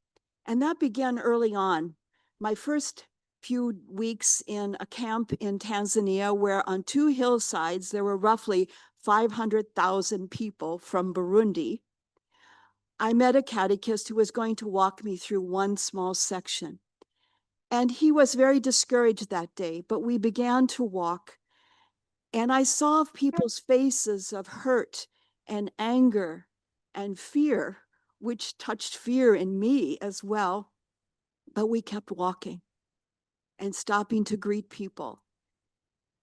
And that began early on. My first few weeks in a camp in Tanzania, where on two hillsides there were roughly 500,000 people from Burundi, I met a catechist who was going to walk me through one small section. And he was very discouraged that day, but we began to walk. And I saw people's faces of hurt and anger and fear, which touched fear in me as well. But we kept walking and stopping to greet people.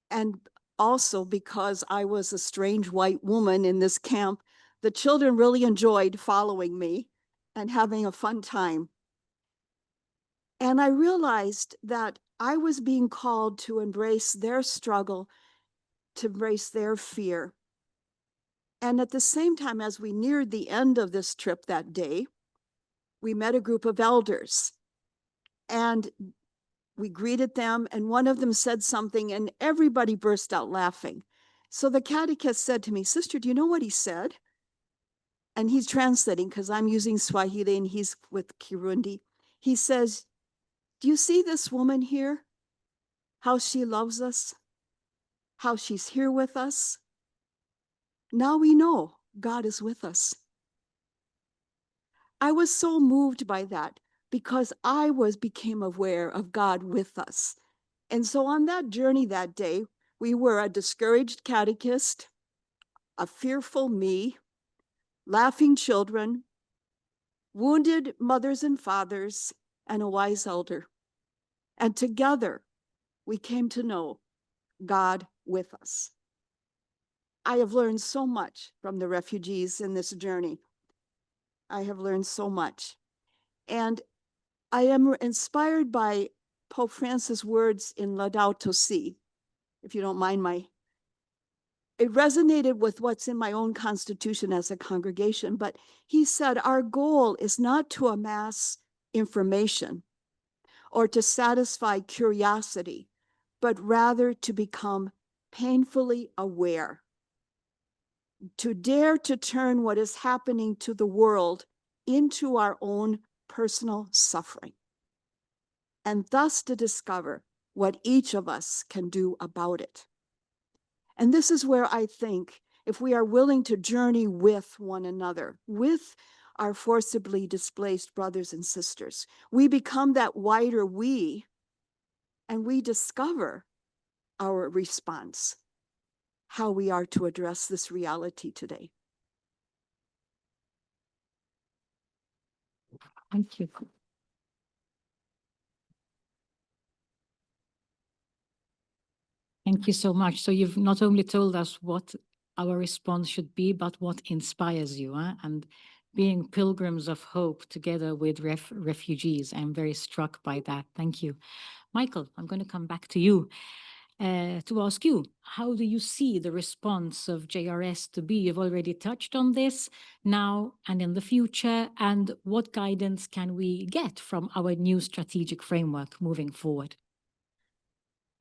And also because I was a strange white woman in this camp, the children really enjoyed following me and having a fun time. And I realized that I was being called to embrace their struggle, to embrace their fear. And at the same time, as we neared the end of this trip that day, we met a group of elders. And we greeted them, and one of them said something, and everybody burst out laughing. So the catechist said to me, "Sister, do you know what he said?" And he's translating because I'm using Swahili and he's with Kirundi. He says, "Do you see this woman here? How she loves us? How she's here with us? Now we know God is with us." I was so moved by that because I became aware of God with us. And so on that journey that day, we were a discouraged catechist, a fearful me, laughing children, wounded mothers and fathers, and a wise elder. And together, we came to know God with us. I have learned so much from the refugees in this journey. I have learned so much. And I am inspired by Pope Francis' words in Laudato Si, if you don't mind it resonated with what's in my own constitution as a congregation, but he said, our goal is not to amass information or to satisfy curiosity, but rather to become painfully aware, to dare to turn what is happening to the world into our own personal suffering, and thus to discover what each of us can do about it. And this is where I think if we are willing to journey with one another, with our forcibly displaced brothers and sisters, we become that wider we, and we discover our response, how we are to address this reality today. Thank you. Thank you so much. So you've not only told us what our response should be, but what inspires you, and being pilgrims of hope together with refugees. I'm very struck by that. Thank you. Michael, I'm going to come back to you to ask you, how do you see the response of JRS to be? You've already touched on this now and in the future, and what guidance can we get from our new strategic framework moving forward?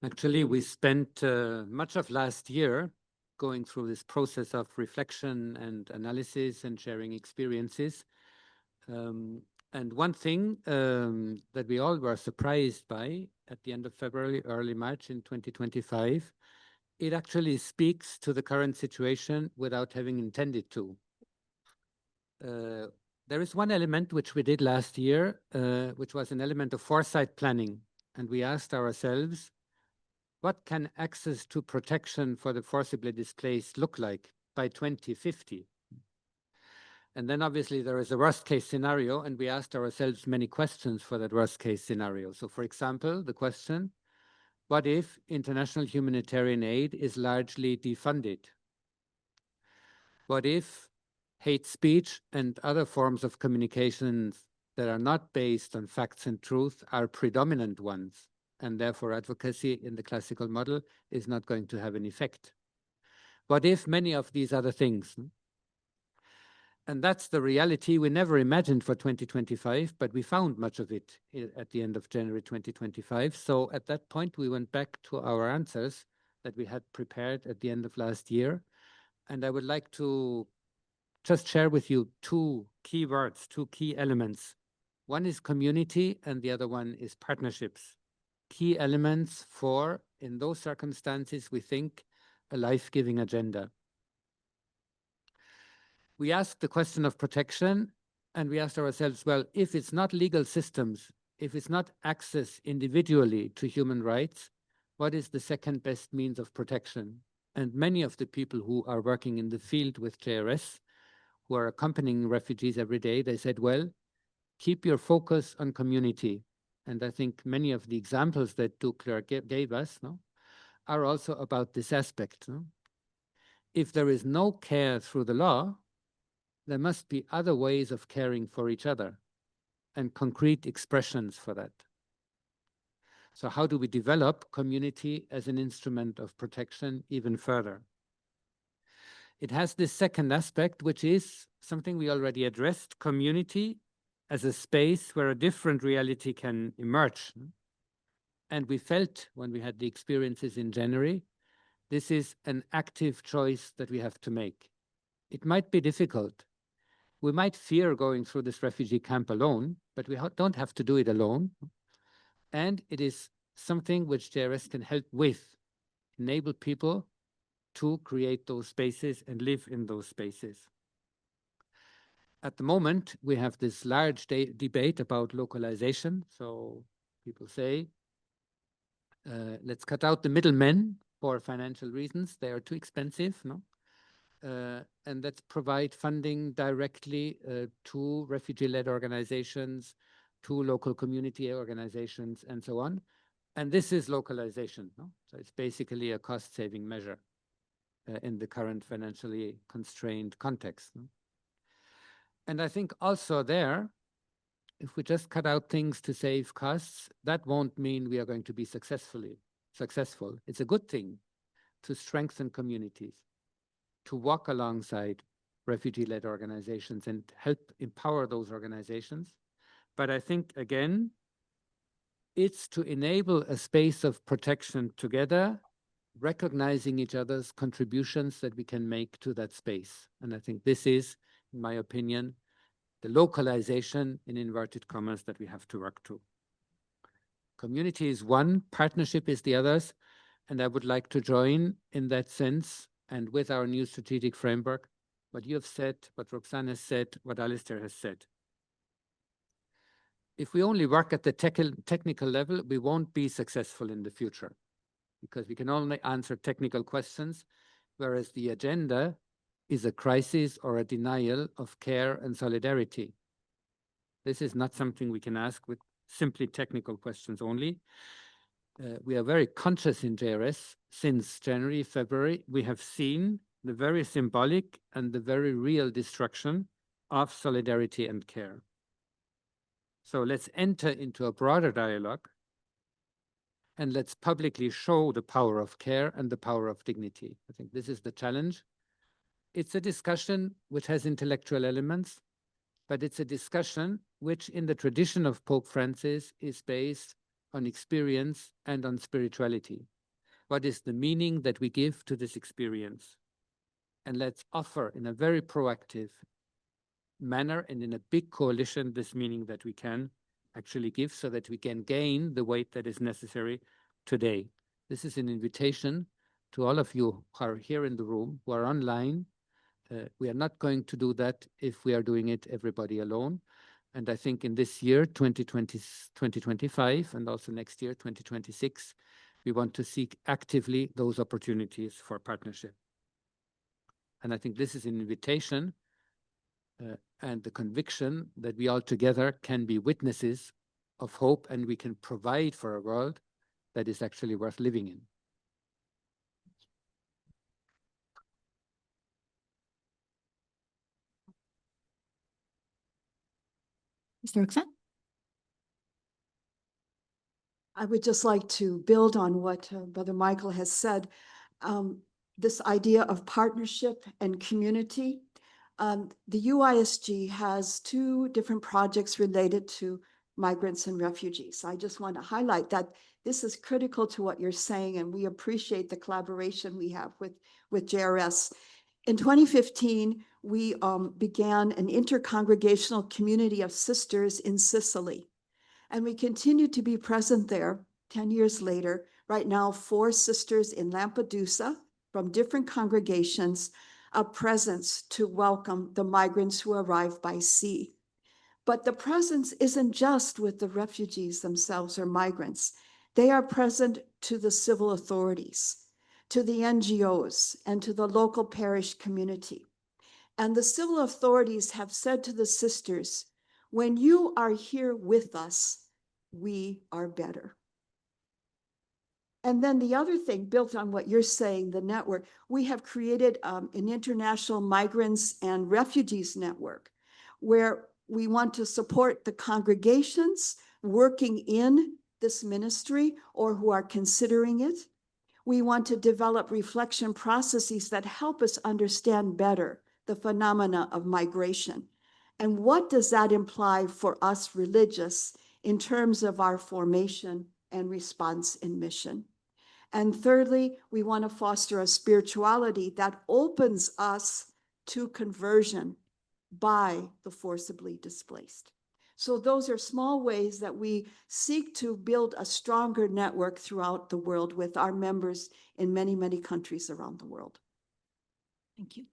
Actually, we spent much of last year going through this process of reflection and analysis and sharing experiences. And one thing that we all were surprised by at the end of February, early March in 2025, it actually speaks to the current situation without having intended to. There is one element which we did last year, which was an element of foresight planning. And we asked ourselves, what can access to protection for the forcibly displaced look like by 2050? And then obviously there is a worst case scenario, and we asked ourselves many questions for that worst case scenario. So for example, the question, what if international humanitarian aid is largely defunded? What if hate speech and other forms of communications that are not based on facts and truth are predominant ones, and therefore advocacy in the classical model is not going to have an effect? What if many of these other things? And that's the reality we never imagined for 2025, but we found much of it at the end of January 2025. So at that point, we went back to our answers that we had prepared at the end of last year. And I would like to just share with you two key words, two key elements. One is community and the other one is partnerships. Key elements for, in those circumstances, we think, a life-giving agenda. We asked the question of protection, and we asked ourselves, well, if it's not legal systems, if it's not access individually to human rights, what is the second best means of protection? And many of the people who are working in the field with JRS, who are accompanying refugees every day, they said, well, keep your focus on community. And I think many of the examples that Dukler gave us are also about this aspect. If there is no care through the law, there must be other ways of caring for each other and concrete expressions for that. So how do we develop community as an instrument of protection even further? It has this second aspect, which is something we already addressed, community as a space where a different reality can emerge. And we felt when we had the experiences in January, this is an active choice that we have to make. It might be difficult. We might fear going through this refugee camp alone, but we don't have to do it alone. And it is something which JRS can help with, enable people to create those spaces and live in those spaces. At the moment, we have this large debate about localization. So people say, let's cut out the middlemen for financial reasons. They are too expensive, and let's provide funding directly to refugee-led organizations, to local community organizations, and so on. And this is localization. So it's basically a cost-saving measure in the current financially constrained context. And I think also there, if we just cut out things to save costs, that won't mean we are going to be successful. It's a good thing to strengthen communities, to walk alongside refugee-led organizations and help empower those organizations. But I think, again, it's to enable a space of protection together, recognizing each other's contributions that we can make to that space. And I think this is, in my opinion, the localization, in inverted commas, that we have to work to. Community is one, partnership is the others, and I would like to join in that sense, and with our new strategic framework, what you have said, what Roxanne has said, what Alistair has said. If we only work at the technical level, we won't be successful in the future, because we can only answer technical questions, whereas the agenda is a crisis or a denial of care and solidarity. This is not something we can ask with simply technical questions only. We are very conscious in JRS. Since January, February, we have seen the very symbolic and the very real destruction of solidarity and care. So let's enter into a broader dialogue, and let's publicly show the power of care and the power of dignity. I think this is the challenge. It's a discussion which has intellectual elements, but it's a discussion which, in the tradition of Pope Francis, is based on experience and on spirituality. What is the meaning that we give to this experience? And let's offer in a very proactive manner and in a big coalition this meaning that we can actually give, so that we can gain the weight that is necessary today. This is an invitation to all of you who are here in the room, who are online. We are not going to do that if we are doing it everybody alone. And I think in this year, 2025, and also next year, 2026, we want to seek actively those opportunities for partnership. And I think this is an invitation and the conviction that we all together can be witnesses of hope and we can provide for a world that is actually worth living in. Mr. Roxanne? I would just like to build on what Brother Michael has said. This idea of partnership and community. The UISG has 2 different projects related to migrants and refugees. I just want to highlight that this is critical to what you're saying, and we appreciate the collaboration we have with JRS. In 2015, we began an intercongregational community of sisters in Sicily. And we continue to be present there 10 years later. Right now, 4 sisters in Lampedusa from different congregations are present to welcome the migrants who arrive by sea. But the presence isn't just with the refugees themselves or migrants. They are present to the civil authorities, to the NGOs, and to the local parish community. And the civil authorities have said to the sisters, when you are here with us, we are better. And then the other thing, built on what you're saying, the network, we have created an international migrants and refugees network where we want to support the congregations working in this ministry or who are considering it. We want to develop reflection processes that help us understand better the phenomena of migration. And what does that imply for us religious in terms of our formation and response in mission? And thirdly, we want to foster a spirituality that opens us to conversion by the forcibly displaced. So those are small ways that we seek to build a stronger network throughout the world with our members in many, many countries around the world. Thank you.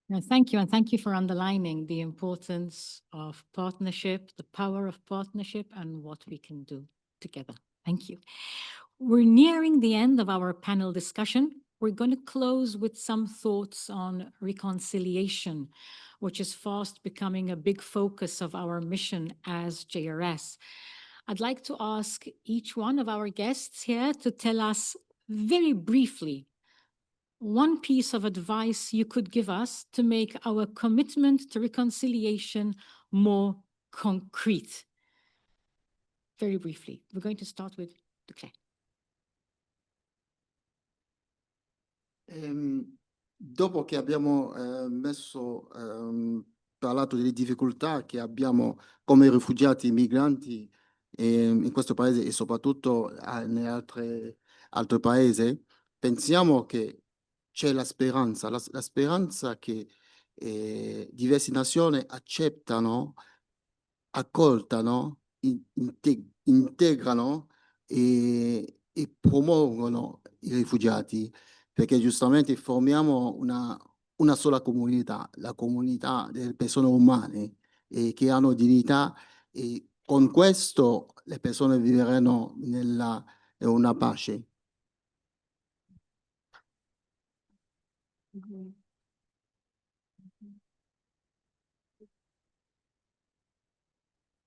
No, thank you, and thank you for underlining the importance of partnership, the power of partnership, and what we can do together. Thank you. We're nearing the end of our panel discussion. We're going to close with some thoughts on reconciliation, which is fast becoming a big focus of our mission as JRS. I'd like to ask each one of our guests here to tell us very briefly one piece of advice you could give us to make our commitment to reconciliation more concrete. Very briefly, we're going to start with Duclair. Dopo che abbiamo parlato delle difficoltà che abbiamo come rifugiati e migranti in questo paese e soprattutto in altri paesi, pensiamo che c'è la speranza che diverse nazioni accettano, accoltano, integrano e promuovono i rifugiati, perché giustamente formiamo una sola comunità, la comunità delle persone umane che hanno dignità, e con questo le persone vivranno in una pace.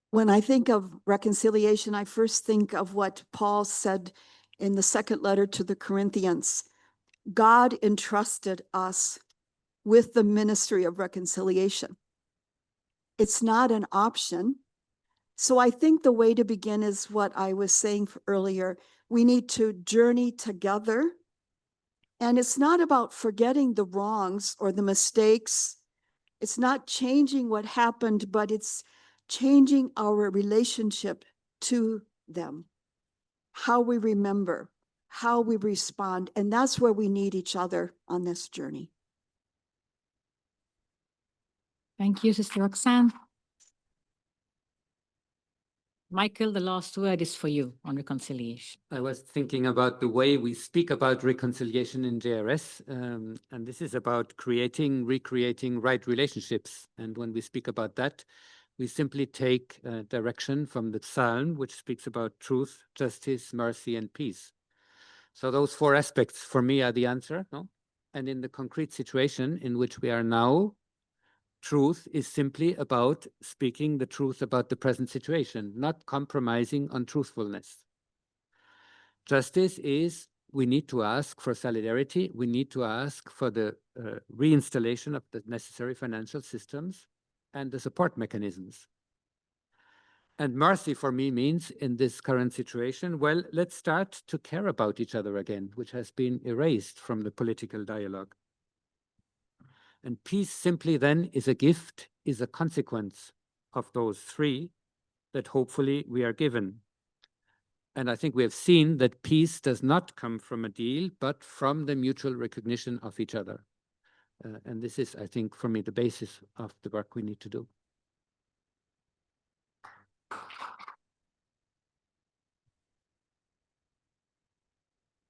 When I think of reconciliation, I first think of what Paul said in the 2nd letter to the Corinthians. God entrusted us with the ministry of reconciliation. It's not an option. So I think the way to begin is what I was saying earlier. We need to journey together. And it's not about forgetting the wrongs or the mistakes. It's not changing what happened, but it's changing our relationship to them, how we remember, how we respond. And that's where we need each other on this journey. Thank you, Sister Roxanne. Michael, the last word is for you on reconciliation. I was thinking about the way we speak about reconciliation in JRS, and this is about recreating right relationships. And when we speak about that, we simply take direction from the Psalm, which speaks about truth, justice, mercy, and peace. So those four aspects for me are the answer, no? And in the concrete situation in which we are now, truth is simply about speaking the truth about the present situation, not compromising on truthfulness. Justice is, we need to ask for solidarity. We need to ask for the reinstallation of the necessary financial systems and the support mechanisms. And mercy for me means, in this current situation, well, let's start to care about each other again, which has been erased from the political dialogue. And peace simply then is a gift, is a consequence of those three that hopefully we are given. And I think we have seen that peace does not come from a deal, but from the mutual recognition of each other. And this is, I think, for me, the basis of the work we need to do.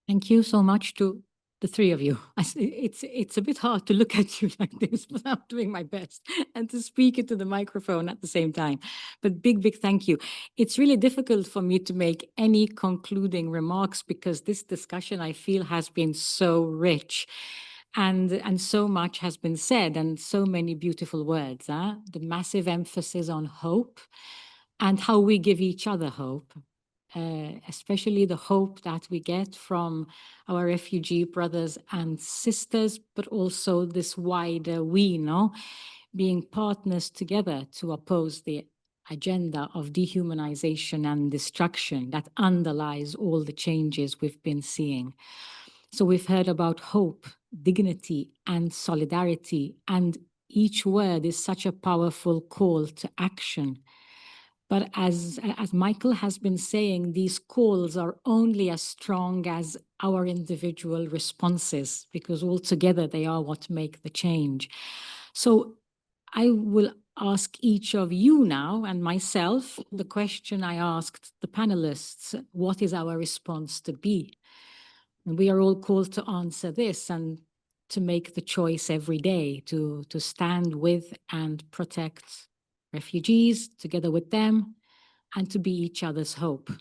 Thank you so much to the three of you. It's a bit hard to look at you like this, but I'm doing my best and to speak into the microphone at the same time. But big thank you. It's really difficult for me to make any concluding remarks because this discussion, I feel, has been so rich. And so much has been said and so many beautiful words. The massive emphasis on hope and how we give each other hope. Especially the hope that we get from our refugee brothers and sisters, but also this wider we, being partners together to oppose the agenda of dehumanization and destruction that underlies all the changes we've been seeing. So we've heard about hope, dignity, and solidarity, and each word is such a powerful call to action. But as Michael has been saying, these calls are only as strong as our individual responses, because altogether they are what make the change. So I will ask each of you now and myself the question I asked the panelists: what is our response to be? And we are all called to answer this and to make the choice every day to stand with and protect refugees together with them, and to be each other's hope,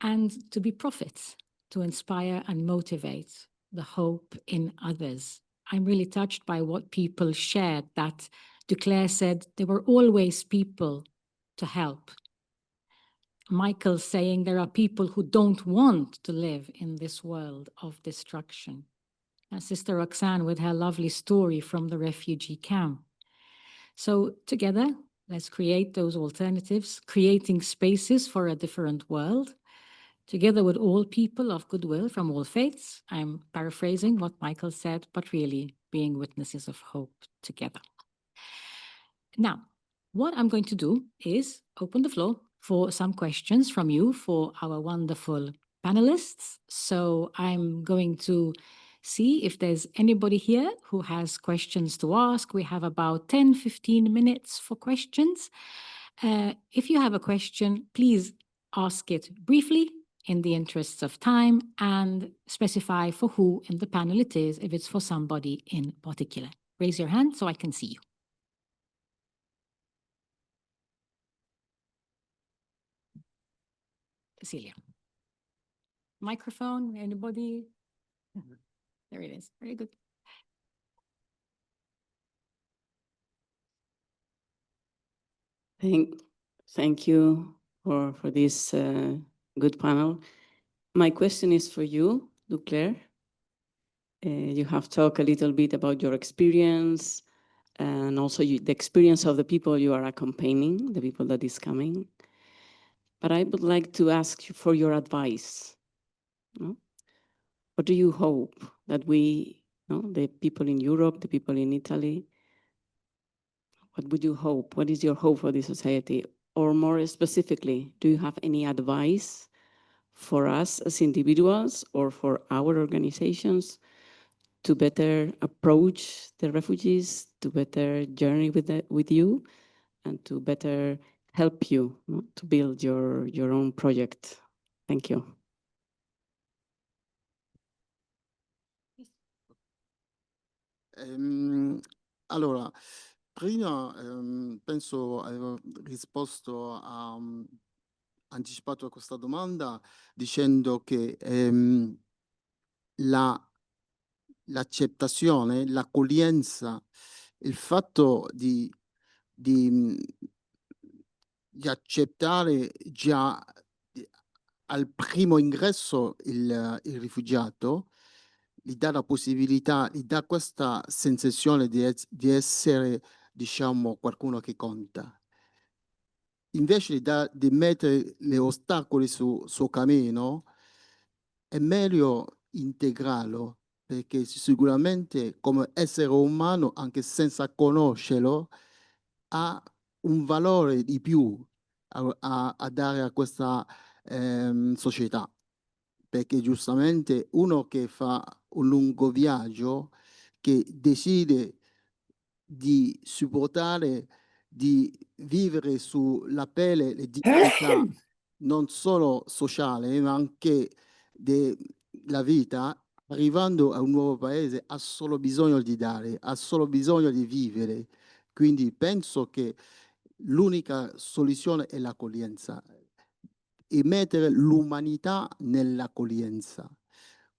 and to be prophets, to inspire and motivate the hope in others. I'm really touched by what people shared, that Duclair said there were always people to help. Michael saying there are people who don't want to live in this world of destruction. And Sister Roxanne with her lovely story from the refugee camp. So together, let's create those alternatives, creating spaces for a different world, together with all people of goodwill from all faiths. I'm paraphrasing what Michael said, but really being witnesses of hope together. Now, what I'm going to do is open the floor for some questions from you for our wonderful panelists. So I'm going to see if there's anybody here who has questions to ask. We have about 10-15 minutes for questions. If you have a question, please ask it briefly in the interests of time and specify for who in the panel it is, if it's for somebody in particular. Raise your hand so I can see you. Cecilia. Microphone, anybody? There it is. Very good. Thank you for this good panel. My question is for you, Duclair. You have talked a little bit about your experience and also the experience of the people you are accompanying, the people that is coming. But I would like to ask you for your advice. No? What do you hope that we, the people in Europe, the people in Italy, what would you hope? What is your hope for the society? Or more specifically, do you have any advice for us as individuals or for our organizations to better approach the refugees, to better journey with you, and to better help you to build your own project? Thank you. Allora, prima penso avevo risposto anticipato a questa domanda dicendo che l'accettazione, l'accoglienza, il fatto di accettare già al primo ingresso il rifugiato, gli dà la possibilità, gli dà questa sensazione di essere, diciamo, qualcuno che conta. Invece di mettere gli ostacoli sul suo cammino, è meglio integrarlo, perché sicuramente come essere umano, anche senza conoscerlo, ha un valore di più a dare a questa società. Perché giustamente uno che fa un lungo viaggio, che decide di supportare, di vivere sulla pelle le difficoltà non solo sociale, ma anche della vita, arrivando a un nuovo paese, ha solo bisogno di dare, ha solo bisogno di vivere. Quindi penso che l'unica soluzione è l'accoglienza e mettere l'umanità nell'accoglienza.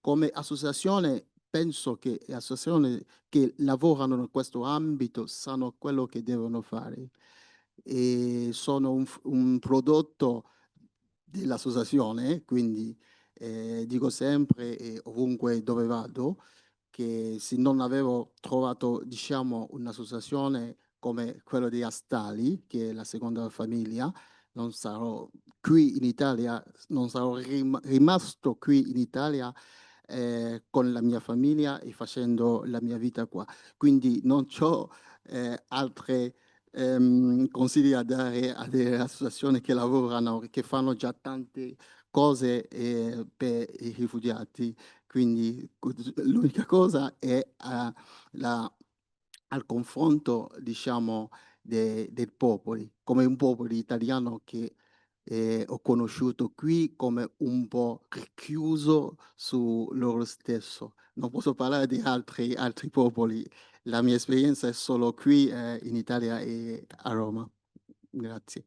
Come associazione penso che le associazioni che lavorano in questo ambito sanno quello che devono fare e sono un prodotto dell'associazione, quindi dico sempre e ovunque dove vado che se non avevo trovato, diciamo, un'associazione come quella di Astali, che è la seconda famiglia, non sarò qui in Italia, non sarò rimasto qui in Italia con la mia famiglia e facendo la mia vita qua. Quindi non ho altre consigli da dare a delle associazioni che lavorano, che fanno già tante cose per i rifugiati. Quindi l'unica cosa è al confronto, diciamo, dei popoli, come un popolo italiano che ho conosciuto qui come un po' chiuso su loro stesso. Non posso parlare di altri popoli, la mia esperienza è solo qui in Italia e a Roma. Grazie.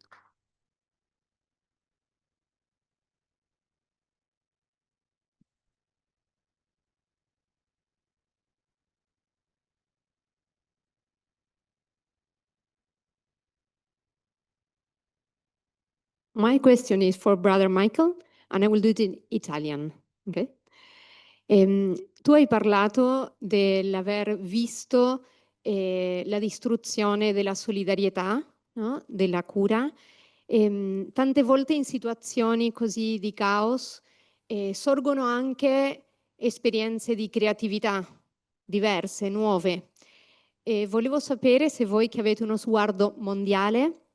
My question is for Brother Michael, and I will do it in Italian. Okay? Tu hai parlato dell'aver visto la distruzione della solidarietà, no? Della cura. Tante volte in situazioni così di caos sorgono anche esperienze di creatività diverse, nuove. E volevo sapere se voi che avete uno sguardo mondiale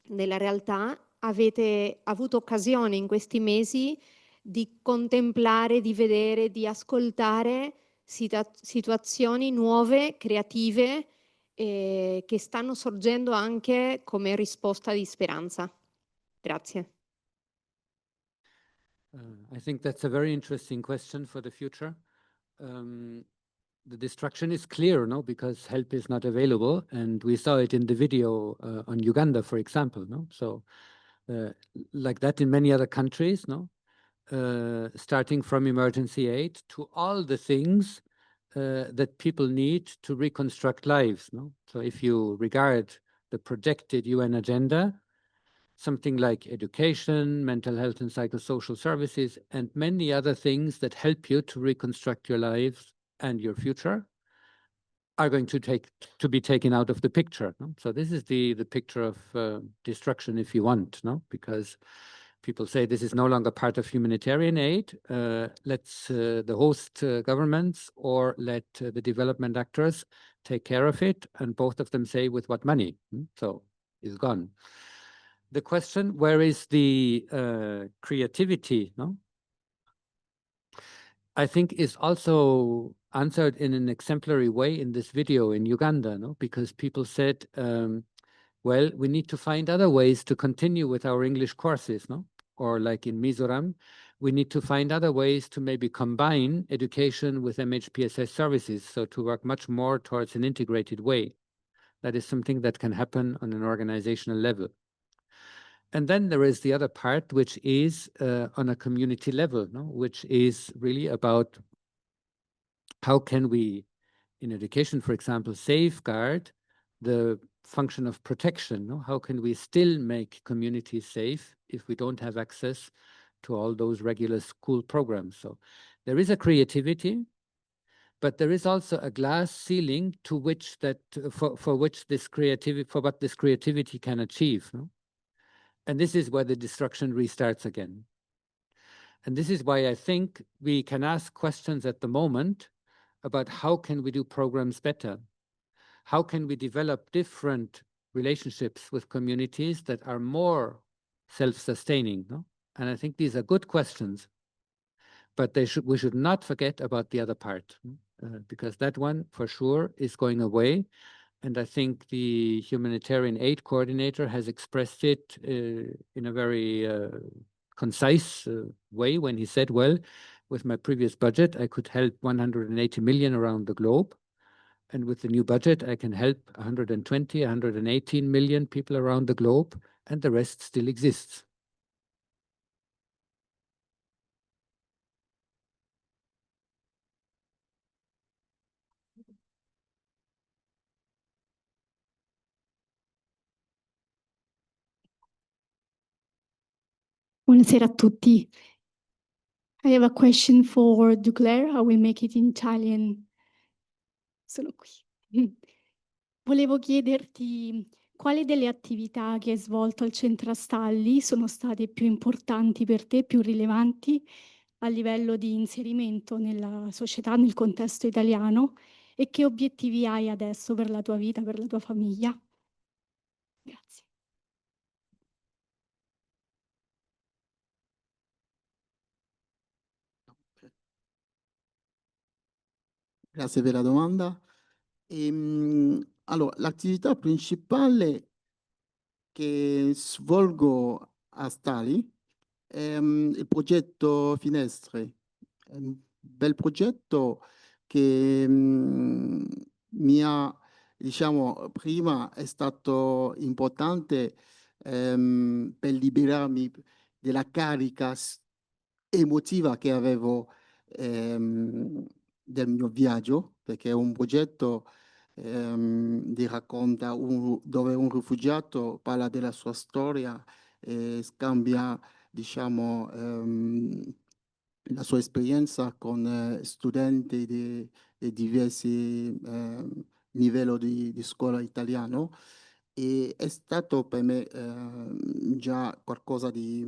della realtà avete avuto occasione in questi mesi di contemplare, di vedere, di ascoltare situazioni nuove, creative, che stanno sorgendo anche come risposta di speranza. Grazie. I think that's a very interesting question for the future. The destruction is clear, no, because help is not available, and we saw it in the video on Uganda, for example, no. So, like that in many other countries, no, starting from emergency aid to all the things that people need to reconstruct lives, no. So, if you regard the projected UN agenda, something like education, mental health and psychosocial services, and many other things that help you to reconstruct your lives and your future are going to be taken out of the picture. No? So this is the picture of destruction, if you want, no? Because people say this is no longer part of humanitarian aid. Let's the host governments or let the development actors take care of it, and both of them say with what money. So it's gone. The question, where is the creativity, no? I think is also answered in an exemplary way in this video in Uganda, no? Because people said, well, we need to find other ways to continue with our English courses, no? Or like in Mizoram, we need to find other ways to maybe combine education with MHPSS services, so to work much more towards an integrated way. That is something that can happen on an organizational level. And then there is the other part, which is on a community level, no? Which is really about how can we, in education, for example, safeguard the function of protection. No? How can we still make communities safe if we don't have access to all those regular school programs? So there is a creativity, but there is also a glass ceiling to which that for which this creativity, for what this creativity can achieve. No? And this is where the destruction restarts again. And this is why I think we can ask questions at the moment about how can we do programs better? How can we develop different relationships with communities that are more self-sustaining? No? And I think these are good questions, but we should not forget about the other part, because that one for sure is going away. And I think the humanitarian aid coordinator has expressed it in a very concise way when he said, well, with my previous budget, I could help 180 million around the globe. And with the new budget, I can help 120, 118 million people around the globe, and the rest still exists. Buonasera a tutti. I have a question for Duclair. I will make it in Italian. Sono qui. Volevo chiederti quali delle attività che hai svolto al Centro Astalli sono state più importanti per te, più rilevanti a livello di inserimento nella società, nel contesto italiano, e che obiettivi hai adesso per la tua vita, per la tua famiglia? Grazie. Grazie per la domanda. Allora, l'attività principale che svolgo a Stali è il progetto Finestre. È un bel progetto che mi ha, diciamo, prima è stato importante per liberarmi della carica emotiva che avevo del mio viaggio, perché è un progetto di racconta dove un rifugiato parla della sua storia e scambia, diciamo, la sua esperienza con studenti di diversi livelli di scuola italiano. E è stato per me già qualcosa di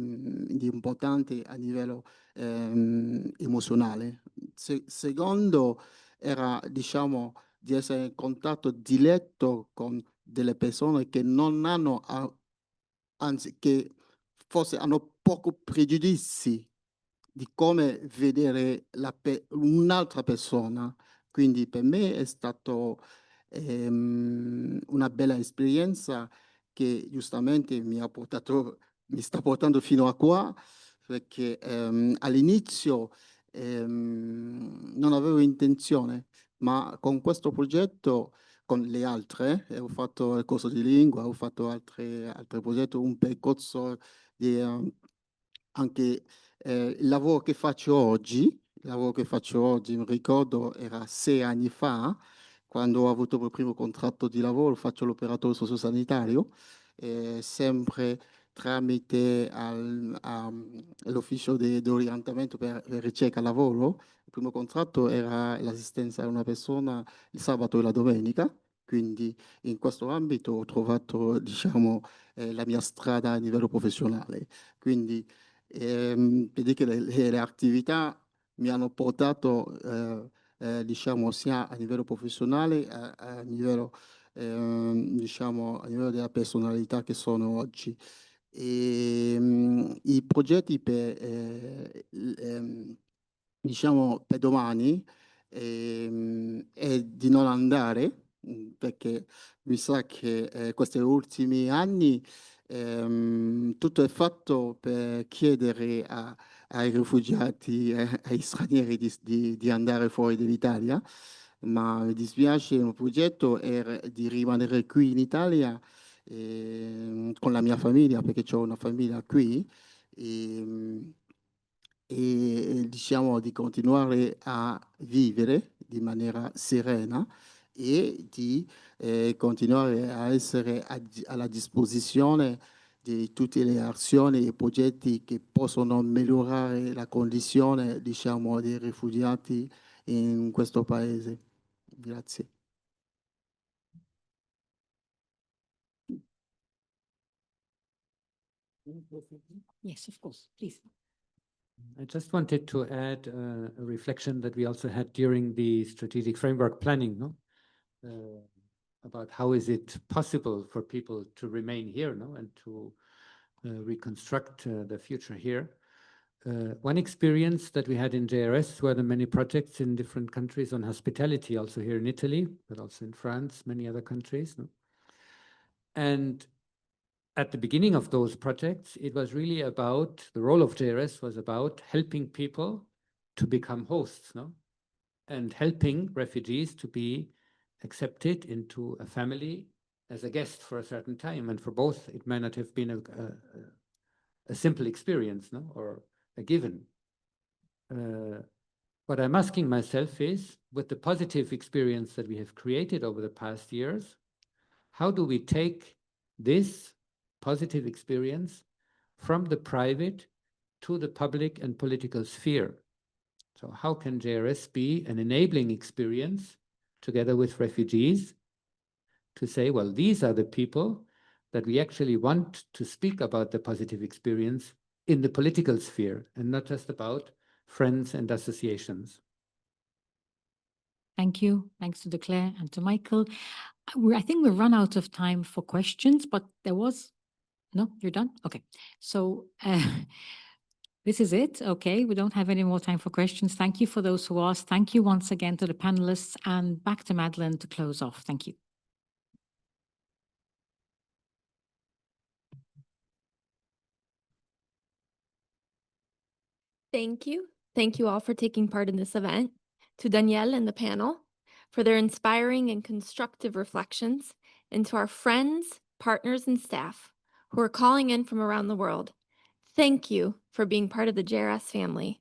importante a livello emozionale. Secondo era, diciamo, di essere in contatto diretto con delle persone che non hanno, anzi, che forse hanno poco pregiudizi di come vedere un'altra persona. Quindi per me è stato una bella esperienza che giustamente mi sta portando fino a qua, perché all'inizio non avevo intenzione, ma con questo progetto, con le altre, ho fatto il corso di lingua, ho fatto altri progetti, un percorso di anche il lavoro che faccio oggi, mi ricordo era 6 anni fa, quando ho avuto il primo contratto di lavoro, faccio l'operatore sociosanitario, sempre tramite l'ufficio di orientamento per ricerca lavoro. Il primo contratto era l'assistenza a una persona il sabato e la domenica, quindi in questo ambito ho trovato, diciamo, la mia strada a livello professionale. Quindi vedi che le attività mi hanno portato, diciamo, sia a livello professionale, a livello, diciamo, a livello della personalità che sono oggi. I progetti per, diciamo, per domani è di non andare, perché mi sa che questi ultimi anni tutto è fatto per chiedere ai rifugiati, ai stranieri di andare fuori dall'Italia, ma mi dispiace, il progetto è di rimanere qui in Italia con la mia famiglia, perché ho una famiglia qui, e diciamo di continuare a vivere di maniera serena e di continuare a essere alla disposizione di tutte le azioni e progetti che possono migliorare la condizione, diciamo, dei rifugiati in questo paese. Grazie. Yes, of course, please. I just wanted to add a reflection that we also had during the strategic framework planning, no? About how is it possible for people to remain here, no, and to reconstruct the future here. One experience that we had in JRS were the many projects in different countries on hospitality, also here in Italy, but also in France, many other countries. No? And at the beginning of those projects, it was really about, the role of JRS was about helping people to become hosts, no? And helping refugees to be accepted into a family as a guest for a certain time. And for both, it might not have been a simple experience, no, or a given. What I'm asking myself is, with the positive experience that we have created over the past years, how do we take this positive experience from the private to the public and political sphere? So how can JRS be an enabling experience together with refugees to say, well, these are the people that we actually want to speak about the positive experience in the political sphere and not just about friends and associations. Thank you. Thanks to Claire and to Michael. I think we've run out of time for questions, but there was, no, you're done? Okay. So this is it. Okay. We don't have any more time for questions. Thank you for those who asked. Thank you once again to the panelists, and back to Madeleine to close off. Thank you. Thank you. Thank you all for taking part in this event. To Danielle and the panel for their inspiring and constructive reflections, and to our friends, partners, and staff who are calling in from around the world. Thank you for being part of the JRS family.